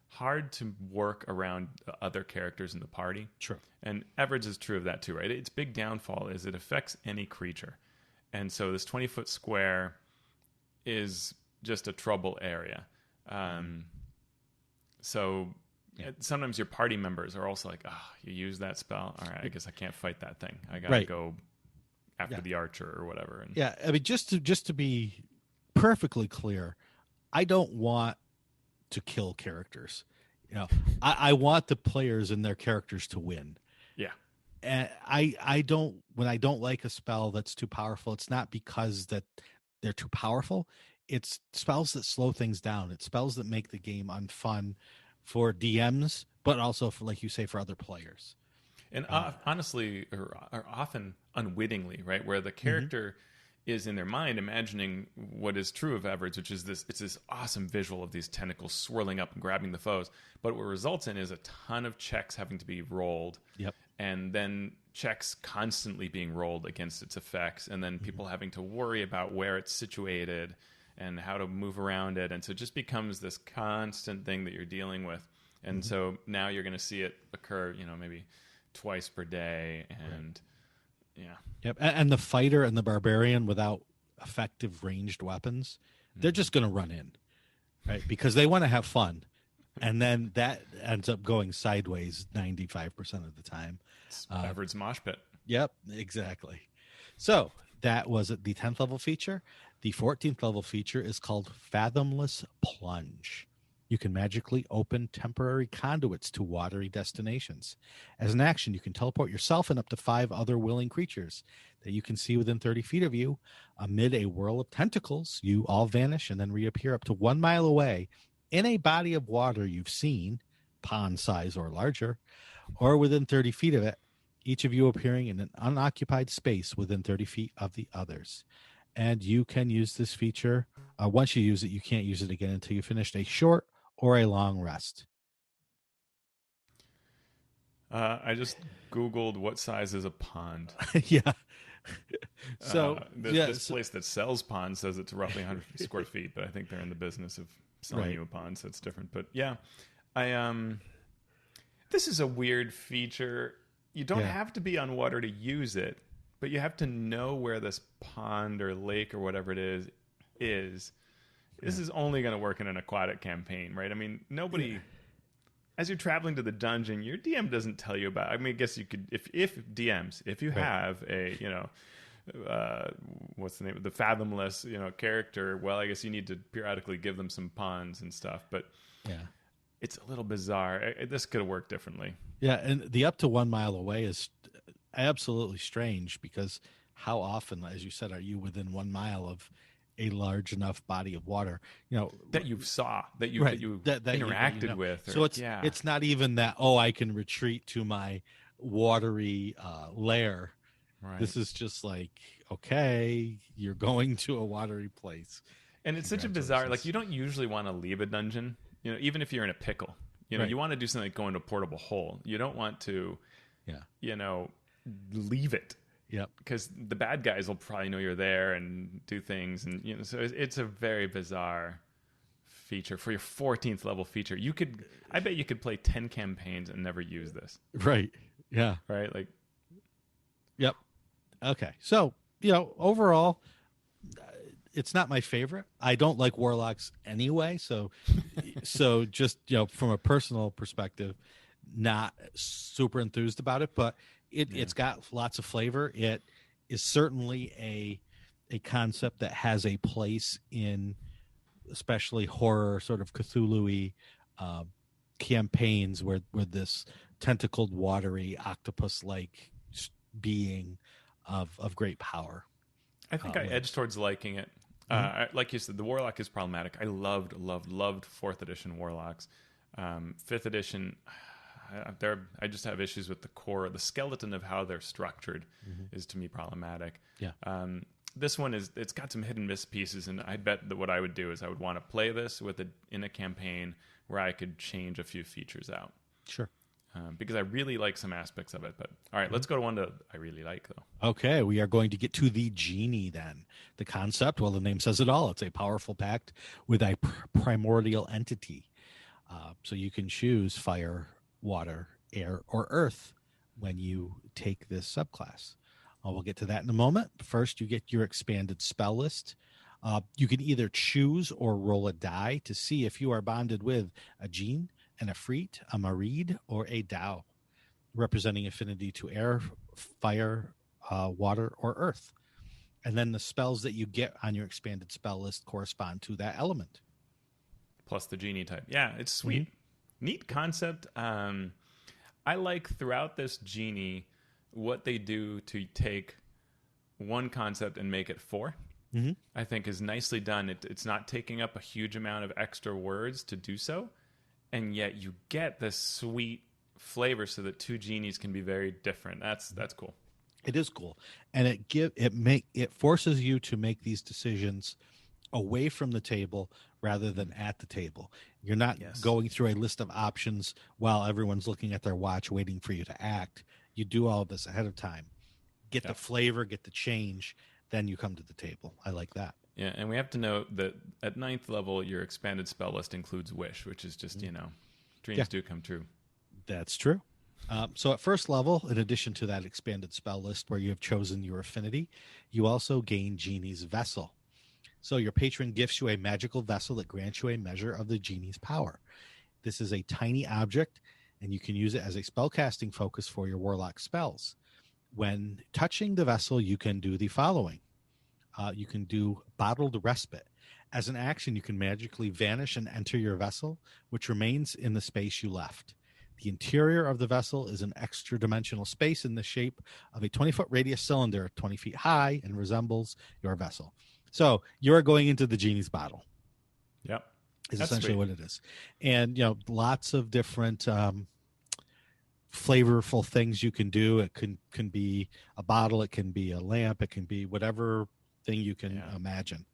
hard to work around other characters in the party. True. And Everid's is true of that too, right? Its big downfall is it affects any creature. And so this 20-foot square is just a trouble area. So sometimes your party members are also like, you use that spell? All right, I guess I can't fight that thing. I got to go after the archer or whatever. And I mean, just to be perfectly clear, I don't want to kill characters. I want the players and their characters to win. Yeah. And when I don't like a spell that's too powerful, it's not because that they're too powerful. It's spells that slow things down. It's spells that make the game unfun for DMs, but also for, like you say, for other players. And honestly, or often unwittingly, right? Where the character is in their mind imagining what is true of Everid's, which is it's this awesome visual of these tentacles swirling up and grabbing the foes. But what results in is a ton of checks having to be rolled. Yep. And then checks constantly being rolled against its effects, and then people having to worry about where it's situated and how to move around it. And so it just becomes this constant thing that you're dealing with. And so now you're going to see it occur, maybe twice per day. And Yep. And the fighter and the barbarian without effective ranged weapons, they're just going to run in, right? Because they want to have fun. And then that ends up going sideways 95% of the time. It's Everid's mosh pit. Yep, exactly. So that was the 10th level feature. The 14th level feature is called Fathomless Plunge. You can magically open temporary conduits to watery destinations. As an action, you can teleport yourself and up to 5 other willing creatures that you can see within 30 feet of you. Amid a whirl of tentacles, you all vanish and then reappear up to 1 mile away in a body of water you've seen, pond size or larger, or within 30 feet of it, each of you appearing in an unoccupied space within 30 feet of the others. And you can use this feature. Once you use it, you can't use it again until you finished a short or a long rest. I just Googled what size is a pond. Yeah. So this place that sells ponds says it's roughly 100 square feet, but I think they're in the business of selling you a pond, so it's different. But yeah, this is a weird feature. You don't have to be on water to use it, but you have to know where this pond or lake or whatever it is. This is only going to work in an aquatic campaign, right? I mean, nobody, as you're traveling to the dungeon, your DM doesn't tell you about. I mean, I guess you could, if DMs, if you have a, what's the name of the fathomless, character. Well, I guess you need to periodically give them some ponds and stuff, but it's a little bizarre. This could have worked differently. Yeah, and the up to 1 mile away is absolutely strange because how often, as you said, are you within 1 mile of a large enough body of water, that you saw, that you interacted with? Or, so it's not even that, I can retreat to my watery lair. Right. This is just like, okay, you're going to a watery place. And it's such a bizarre, like, you don't usually want to leave a dungeon, even if you're in a pickle. You want to do something like go into a portable hole. You don't want to, leave it. Yep. Because the bad guys will probably know you're there and do things, and so it's a very bizarre feature for your 14th level feature. I bet you could play 10 campaigns and never use this. Right. Yeah. Right. Like. Yep. Okay. So overall, it's not my favorite. I don't like warlocks anyway. So just from a personal perspective, not super enthused about it, but it's got lots of flavor. It is certainly a concept that has a place in especially horror, sort of Cthulhu-y campaigns where this tentacled, watery, octopus-like being of great power. I think I edged towards liking it. Like you said, the warlock is problematic. I loved 4th edition warlocks. 5th edition, I just have issues with the core. The skeleton of how they're structured is, to me, problematic. Yeah. This one it's got some hit and miss pieces, and I bet that what I would do is I would want to play this in a campaign where I could change a few features out. Sure. Because I really like some aspects of it. But all right, let's go to one that I really like, though. Okay, we are going to get to the genie then. The concept, well, the name says it all. It's a powerful pact with a primordial entity. So you can choose fire, water, air, or earth when you take this subclass. We'll get to that in a moment. First, you get your expanded spell list. You can either choose or roll a die to see if you are bonded with a gene, an Efreet, a Marid, or a Dao, representing affinity to air, fire, water, or earth. And then the spells that you get on your expanded spell list correspond to that element. Plus the genie type. Yeah, it's sweet. Neat concept. I like throughout this genie what they do to take one concept and make it 4. I think is nicely done. It's not taking up a huge amount of extra words to do so, and yet you get this sweet flavor so that 2 genies can be very different. That's cool. It is cool, and it forces you to make these decisions away from the table rather than at the table. You're not going through a list of options while everyone's looking at their watch waiting for you to act. You do all of this ahead of time. Get the flavor, get the change, then you come to the table. I like that. Yeah, and we have to note that at 9th level, your expanded spell list includes Wish, which is just, dreams do come true. That's true. So at 1st level, in addition to that expanded spell list where you have chosen your affinity, you also gain Genie's Vessel. So your patron gifts you a magical vessel that grants you a measure of the genie's power. This is a tiny object, and you can use it as a spellcasting focus for your warlock spells. When touching the vessel, you can do the following. You can do Bottled Respite. As an action, you can magically vanish and enter your vessel, which remains in the space you left. The interior of the vessel is an extra dimensional space in the shape of a 20-foot radius cylinder, 20 feet high, and resembles your vessel. So you're going into the genie's bottle. Yep. Is That's essentially sweet. what it is. And, lots of different flavorful things you can do. It can be a bottle, it can be a lamp, it can be whatever thing you can imagine.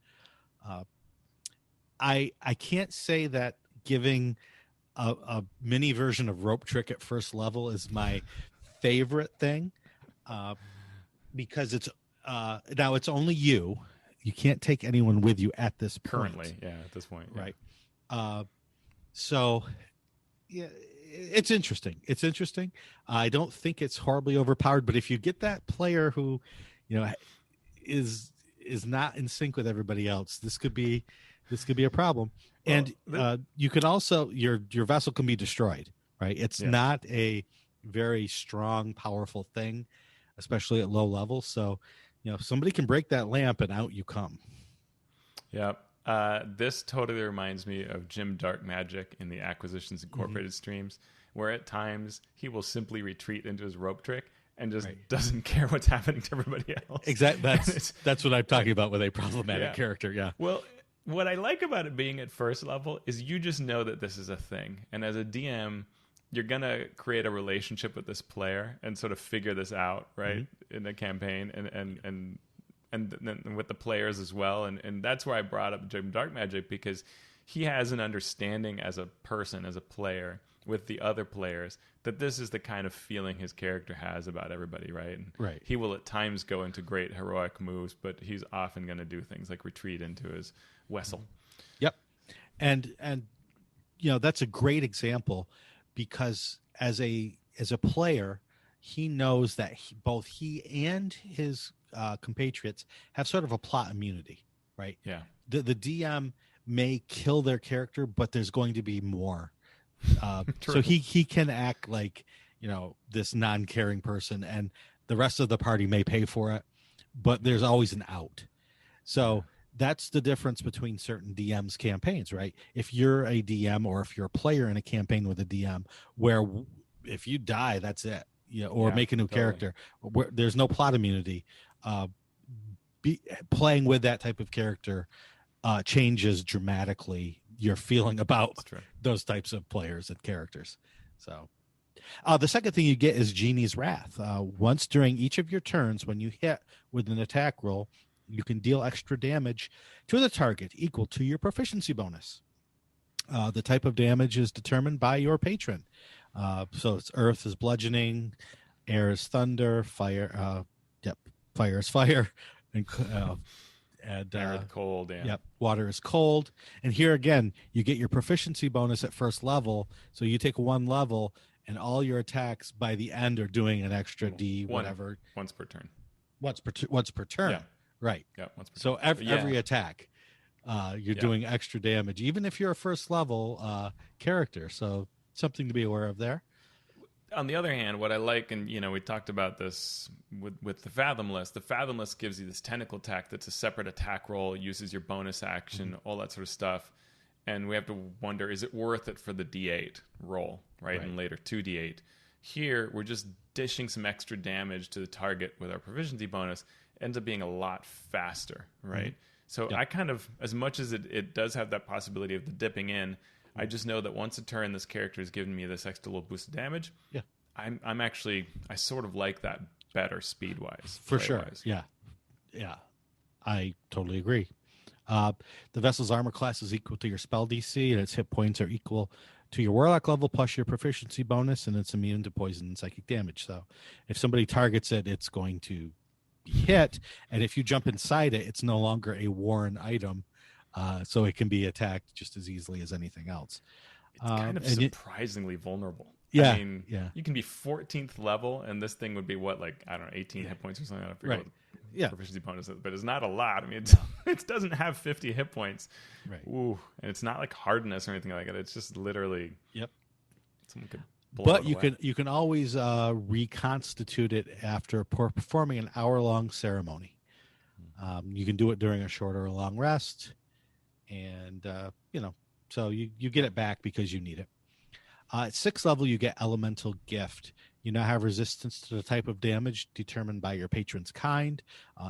I can't say that giving a mini version of Rope Trick at first level is my favorite thing, because it's now it's only you. You can't take anyone with you at this point. Currently, at this point, right? So, yeah, it's interesting. It's interesting. I don't think it's horribly overpowered, but if you get that player who, is not in sync with everybody else, this could be a problem. Well, and you can also your vessel can be destroyed, right? It's not a very strong, powerful thing, especially at low levels. So, somebody can break that lamp and out you come. Yep. This totally reminds me of Jim Dark Magic in the Acquisitions Incorporated streams, where at times he will simply retreat into his rope trick and just doesn't care what's happening to everybody else. Exactly. That's what I'm talking about with a problematic character. Yeah. Well, what I like about it being at first level is you just know that this is a thing. And as a DM, you're going to create a relationship with this player and sort of figure this out, right, in the campaign and then with the players as well. And that's why I brought up Jim Dark Magic, because he has an understanding as a person, as a player, with the other players, that this is the kind of feeling his character has about everybody, right? And he will at times go into great heroic moves, but he's often going to do things like retreat into his vessel. Yep. And that's a great example, because as a player, he knows that both he and his compatriots have sort of a plot immunity, right? Yeah. The DM may kill their character, but there's going to be more. So he can act like, this non-caring person, and the rest of the party may pay for it, but there's always an out. So that's the difference between certain DMs' campaigns, right? If you're a DM or if you're a player in a campaign with a DM, where if you die, that's it, or make a new character, where there's no plot immunity, playing with that type of character changes dramatically your feeling about those types of players and characters. So the second thing you get is Genie's Wrath. Once during each of your turns, when you hit with an attack roll, you can deal extra damage to the target equal to your proficiency bonus. The type of damage is determined by your patron. So it's earth is bludgeoning, air is thunder, fire is fire, and air is cold. Water is cold. And here again, you get your proficiency bonus at first level. So you take one level, and all your attacks by the end are doing an extra D, whatever. Once per turn. Once per turn. Yeah. Right. Yeah. Once per so every attack, you're doing extra damage, even if you're a first level character. So something to be aware of there. On the other hand, what I like, and we talked about this with the Fathomless. The Fathomless gives you this tentacle attack that's a separate attack roll, uses your bonus action, all that sort of stuff. And we have to wonder, is it worth it for the D8 roll, right? And later 2D8. Here, we're just dishing some extra damage to the target with our proficiency bonus. It ends up being a lot faster, right? So I kind of, as much as it does have that possibility of the dipping in, I just know that once a turn, this character has given me this extra little boost of damage. Yeah, I'm actually, I sort of like that better speed wise. For sure. Yeah, I totally agree. The vessel's armor class is equal to your spell DC, and its hit points are equal to your warlock level plus your proficiency bonus, and it's immune to poison and psychic damage. So if somebody targets it, it's going to be hit, and if you jump inside it, it's no longer a worn item. So it can be attacked just as easily as anything else. It's kind of surprisingly vulnerable. Yeah, I mean, you can be 14th level, and this thing would be 18 hit points or something. I forget what proficiency bonus is, but it's not a lot. I mean, it doesn't have 50 hit points. Right. Ooh, and it's not like hardness or anything like that. It's just literally. Yep. Someone could. But you can always reconstitute it after performing an hour-long ceremony. You can do it during a short or a long rest. and so you get it back because you need it. At 6th level, you get Elemental Gift. You now have resistance to the type of damage determined by your patron's kind.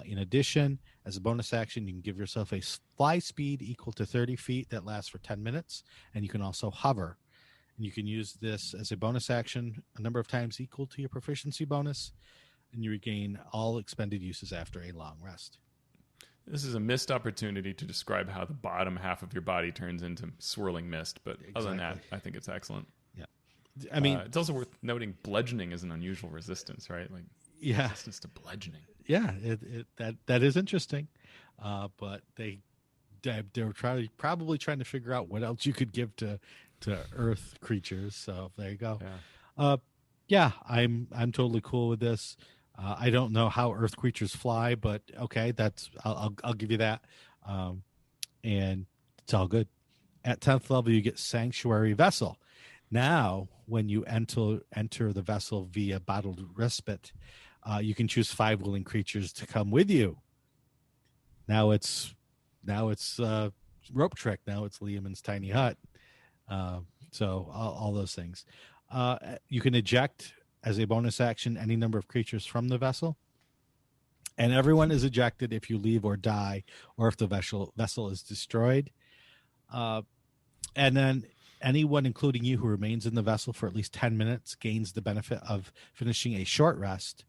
In addition, as a bonus action, you can give yourself a fly speed equal to 30 feet that lasts for 10 minutes, and you can also hover. And you can use this as a bonus action a number of times equal to your proficiency bonus, and you regain all expended uses after a long rest. This is a missed opportunity to describe how the bottom half of your body turns into swirling mist, but other than that, I think it's excellent. Yeah. I mean, it's also worth noting bludgeoning is an unusual resistance, right? Like, yeah, resistance to bludgeoning. Yeah, that is interesting, but they're probably trying to figure out what else you could give to Earth creatures. So there you go. Yeah, I'm totally cool with this. I don't know how Earth creatures fly, but okay, I'll give you that. And it's all good. At 10th level, you get Sanctuary Vessel. Now, when you enter the vessel via bottled respite, you can choose 5 willing creatures to come with you. Now it's Rope Trick. Now it's Liamon's tiny hut. So all those things. You can eject as a bonus action any number of creatures from the vessel, and everyone is ejected if you leave or die, or if the vessel is destroyed. And then anyone, including you, who remains in the vessel for at least 10 minutes gains the benefit of finishing a short rest.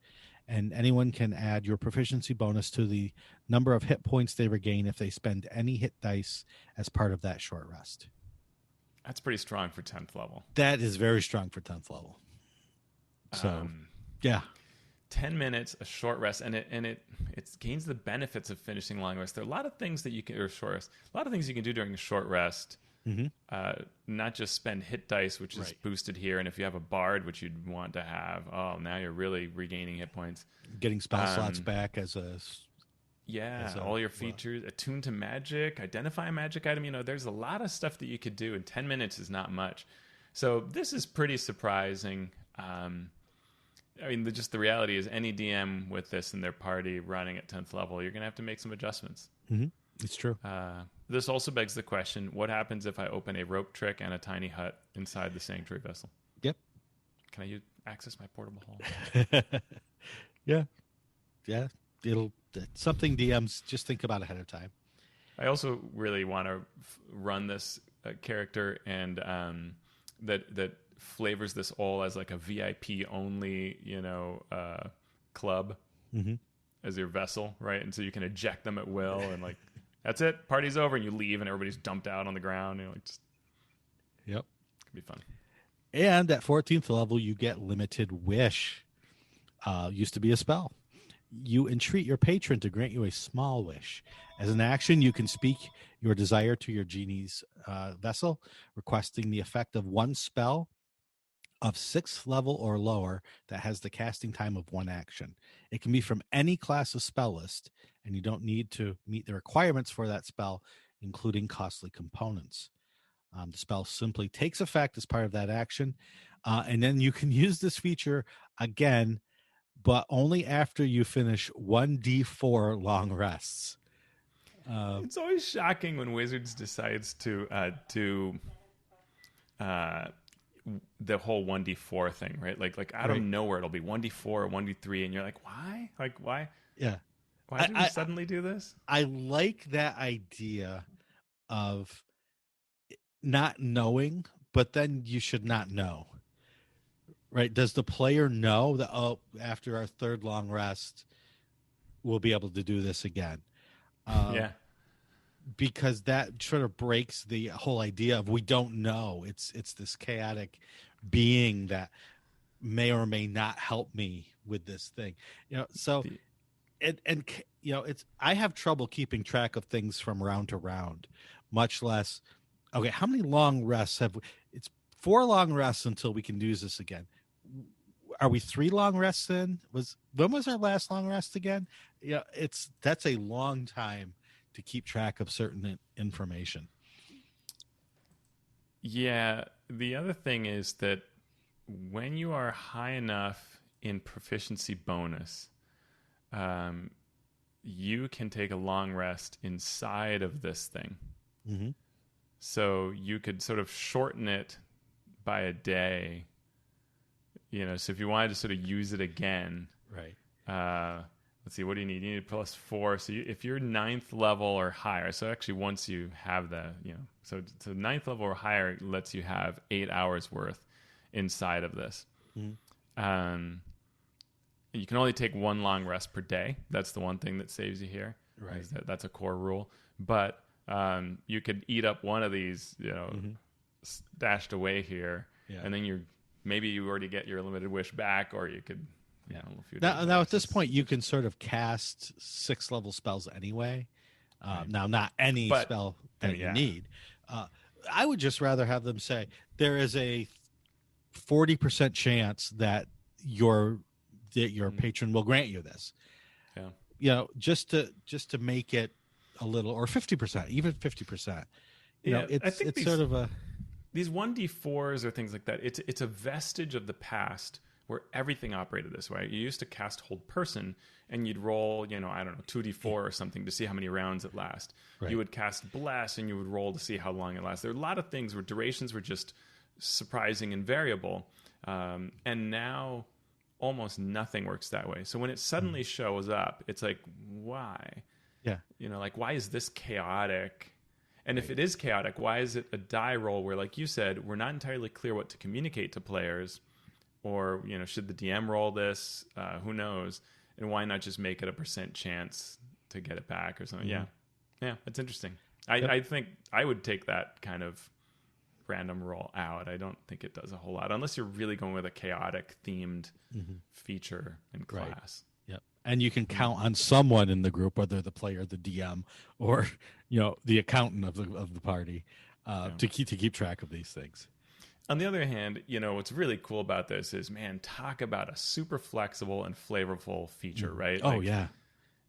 And anyone can add your proficiency bonus to the number of hit points they regain if they spend any hit dice as part of that short rest. That's pretty strong for 10th level. That is very strong for 10th level. So, yeah. 10 minutes, a short rest, and it gains the benefits of finishing long rest. There are a lot of things that you can, or short rest, a lot of things you can do during a short rest. Mm-hmm. Not just spend hit dice, which is boosted here, and if you have a bard, which you'd want to have, now you're really regaining hit points. Getting spell slots back as a all your features, attune to magic, identify a magic item. There's a lot of stuff that you could do, and 10 minutes is not much. So this is pretty surprising. Just the reality is any DM with this in their party running at 10th level, you're going to have to make some adjustments. Mm-hmm. It's true. This also begs the question, what happens if I open a rope trick and a tiny hut inside the sanctuary vessel? Yep. Can I access my portable hall? Yeah. It's something DMs just think about ahead of time. I also really want to run this character and that flavors this all as like a VIP only, club as your vessel, right? And so you can eject them at will, and like that's it, party's over, and you leave, and everybody's dumped out on the ground. Yep, could be fun. And at 14th level, you get Limited Wish. Used to be a spell. You entreat your patron to grant you a small wish. As an action, you can speak your desire to your genie's vessel, requesting the effect of one spell of 6th level or lower that has the casting time of 1 action. It can be from any class of spell list, and you don't need to meet the requirements for that spell, including costly components. The spell simply takes effect as part of that action, and then you can use this feature again, but only after you finish 1d4 long rests. It's always shocking when Wizards decides to do the whole 1d4 thing, right? Like out of nowhere, it'll be 1d4 or 1d3, and you're like, why? Like, why? Yeah. Why did we suddenly do this? I like that idea of not knowing, but then you should not know. Right? Does the player know that, after our 3rd long rest, we'll be able to do this again? Yeah. Because that sort of breaks the whole idea of we don't know. It's this chaotic being that may or may not help me with this thing. It's I have trouble keeping track of things from round to round, much less. Okay, how many long rests have we? It's 4 long rests until we can use this again. Are we 3 long rests in? When was our last long rest again? That's a long time to keep track of certain information. Yeah. The other thing is that when you are high enough in proficiency bonus, you can take a long rest inside of this thing. Mm-hmm. So you could sort of shorten it by a day. So if you wanted to sort of use it again, Right. let's see, what do you need? You need +4. So if you're 9th level or higher, so actually once you have so 9th level or higher lets you have 8 hours worth inside of this. Mm-hmm. You can only take one long rest per day. That's the one thing that saves you here. Right. That's a core rule. But you could eat up one of these, stashed away here, and then maybe you already get your limited wish back, or you could. Now at this point, you can sort of cast 6th-level spells anyway. Right. Now, not any spell that you need. I would just rather have them say there is a 40% chance that your patron will grant you this. Yeah. Just to make it a little, or 50%, even 50%. It's sort of these 1d4s or things like that. It's a vestige of the past where everything operated this way. You used to cast Hold Person, and you'd roll, 2d4 or something to see how many rounds it lasts. Right. You would cast Bless, and you would roll to see how long it lasts. There are a lot of things where durations were just surprising and variable, and now almost nothing works that way. So when it suddenly shows up, it's like, why? Yeah. Why is this chaotic? And if it is chaotic, why is it a die roll where, like you said, we're not entirely clear what to communicate to players? Or, should the DM roll this? Who knows? And why not just make it a % chance to get it back or something? Mm-hmm. Yeah, it's interesting. I think I would take that kind of random roll out. I don't think it does a whole lot, unless you're really going with a chaotic themed feature in class. Right. Yep. And you can count on someone in the group, whether the player, the DM, or the accountant of the party, to keep track of these things. On the other hand, what's really cool about this is, man, talk about a super flexible and flavorful feature, right? Oh, yeah.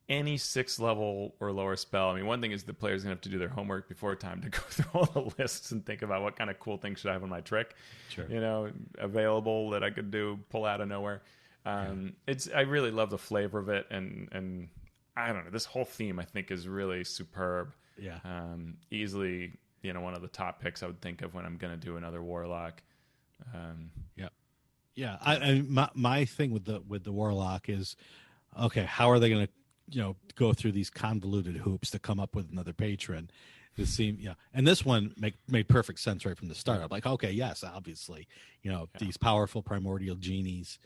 Any 6th level or lower spell. I mean, one thing is the player's going to have to do their homework before time to go through all the lists and think about what kind of cool things should I have on my trick, available that I could pull out of nowhere. I really love the flavor of it, and I don't know, this whole theme I think is really superb. Yeah. Easily, one of the top picks I would think of when I'm going to do another Warlock. My thing with the Warlock is, okay, how are they going to go through these convoluted hoops to come up with another patron? And this one made perfect sense right from the start. I'm like, okay, yes, obviously, these powerful primordial genies,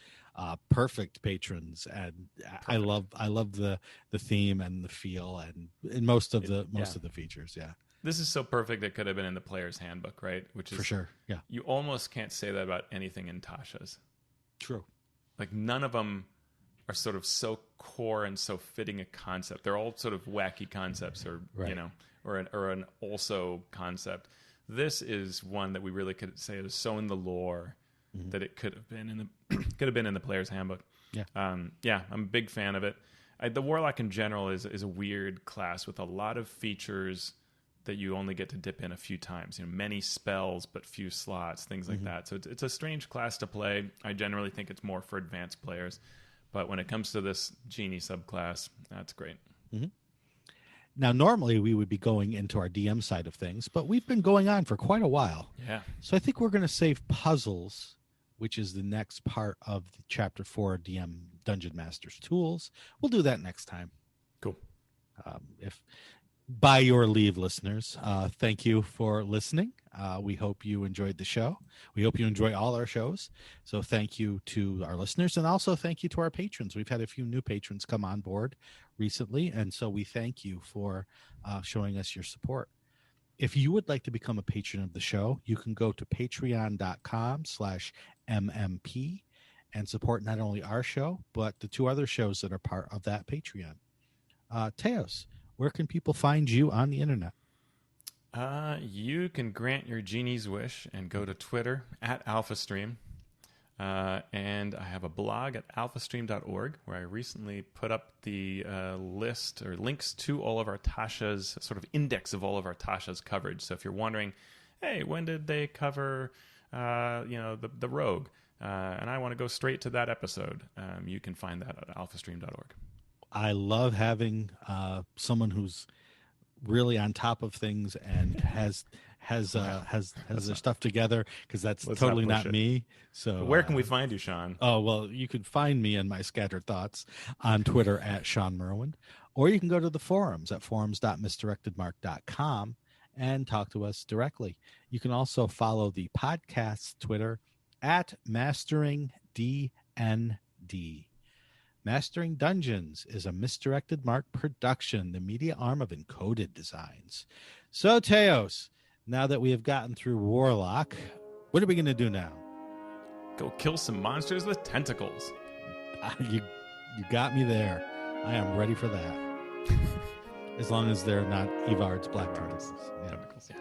perfect patrons, and perfect. I love the theme and the feel and most of the features. Yeah. This is so perfect it could have been in the player's handbook, right? Which is for sure. Yeah. You almost can't say that about anything in Tasha's. True. Like none of them are sort of so core and so fitting a concept. They're all sort of wacky concepts, or or an also concept. This is one that we really could say is so in the lore that it could have been in the player's handbook. Yeah. I'm a big fan of it. The Warlock in general is a weird class with a lot of features that you only get to dip in a few times. Many spells but few slots, things like that. So it's a strange class to play. I generally think it's more for advanced players, but when it comes to this genie subclass, that's great. Mm-hmm. Now, normally we would be going into our DM side of things, but we've been going on for quite a while. Yeah. So I think we're going to save puzzles, which is the next part of the Chapter 4 DM Dungeon Master's Tools. We'll do that next time. Cool. If by your leave, listeners, thank you for listening. We hope you enjoyed the show. We hope you enjoy all our shows. So thank you to our listeners, and also thank you to our patrons. We've had a few new patrons come on board recently, and so we thank you for showing us your support. If you would like to become a patron of the show, you can go to patreon.com/MMP and support not only our show, but the 2 other shows that are part of that Patreon. Teos, where can people find you on the internet? You can grant your genie's wish and go to Twitter @AlphaStream. And I have a blog at alphastream.org where I recently put up the list or links to all of our Tasha's, sort of index of all of our Tasha's coverage. So if you're wondering, hey, when did they cover the Rogue? And I want to go straight to that episode, you can find that at alphastream.org. I love having someone who's really on top of things and has their stuff together, because that's Let's totally not push not it. me. So Where can we find you, Sean? Oh, well, you can find me and my scattered thoughts on Twitter at Sean Merwin, or you can go to the forums at forums.misdirectedmark.com and talk to us directly. You can also follow the podcast's Twitter at MasteringDND. Mastering Dungeons is a Misdirected Mark production, the media arm of Encoded Designs. So, Teos, now that we have gotten through Warlock, what are we going to do now? Go kill some monsters with tentacles. You got me there. I am ready for that. As long as they're not Evard's black tentacles. Yeah. Tentacles, yeah.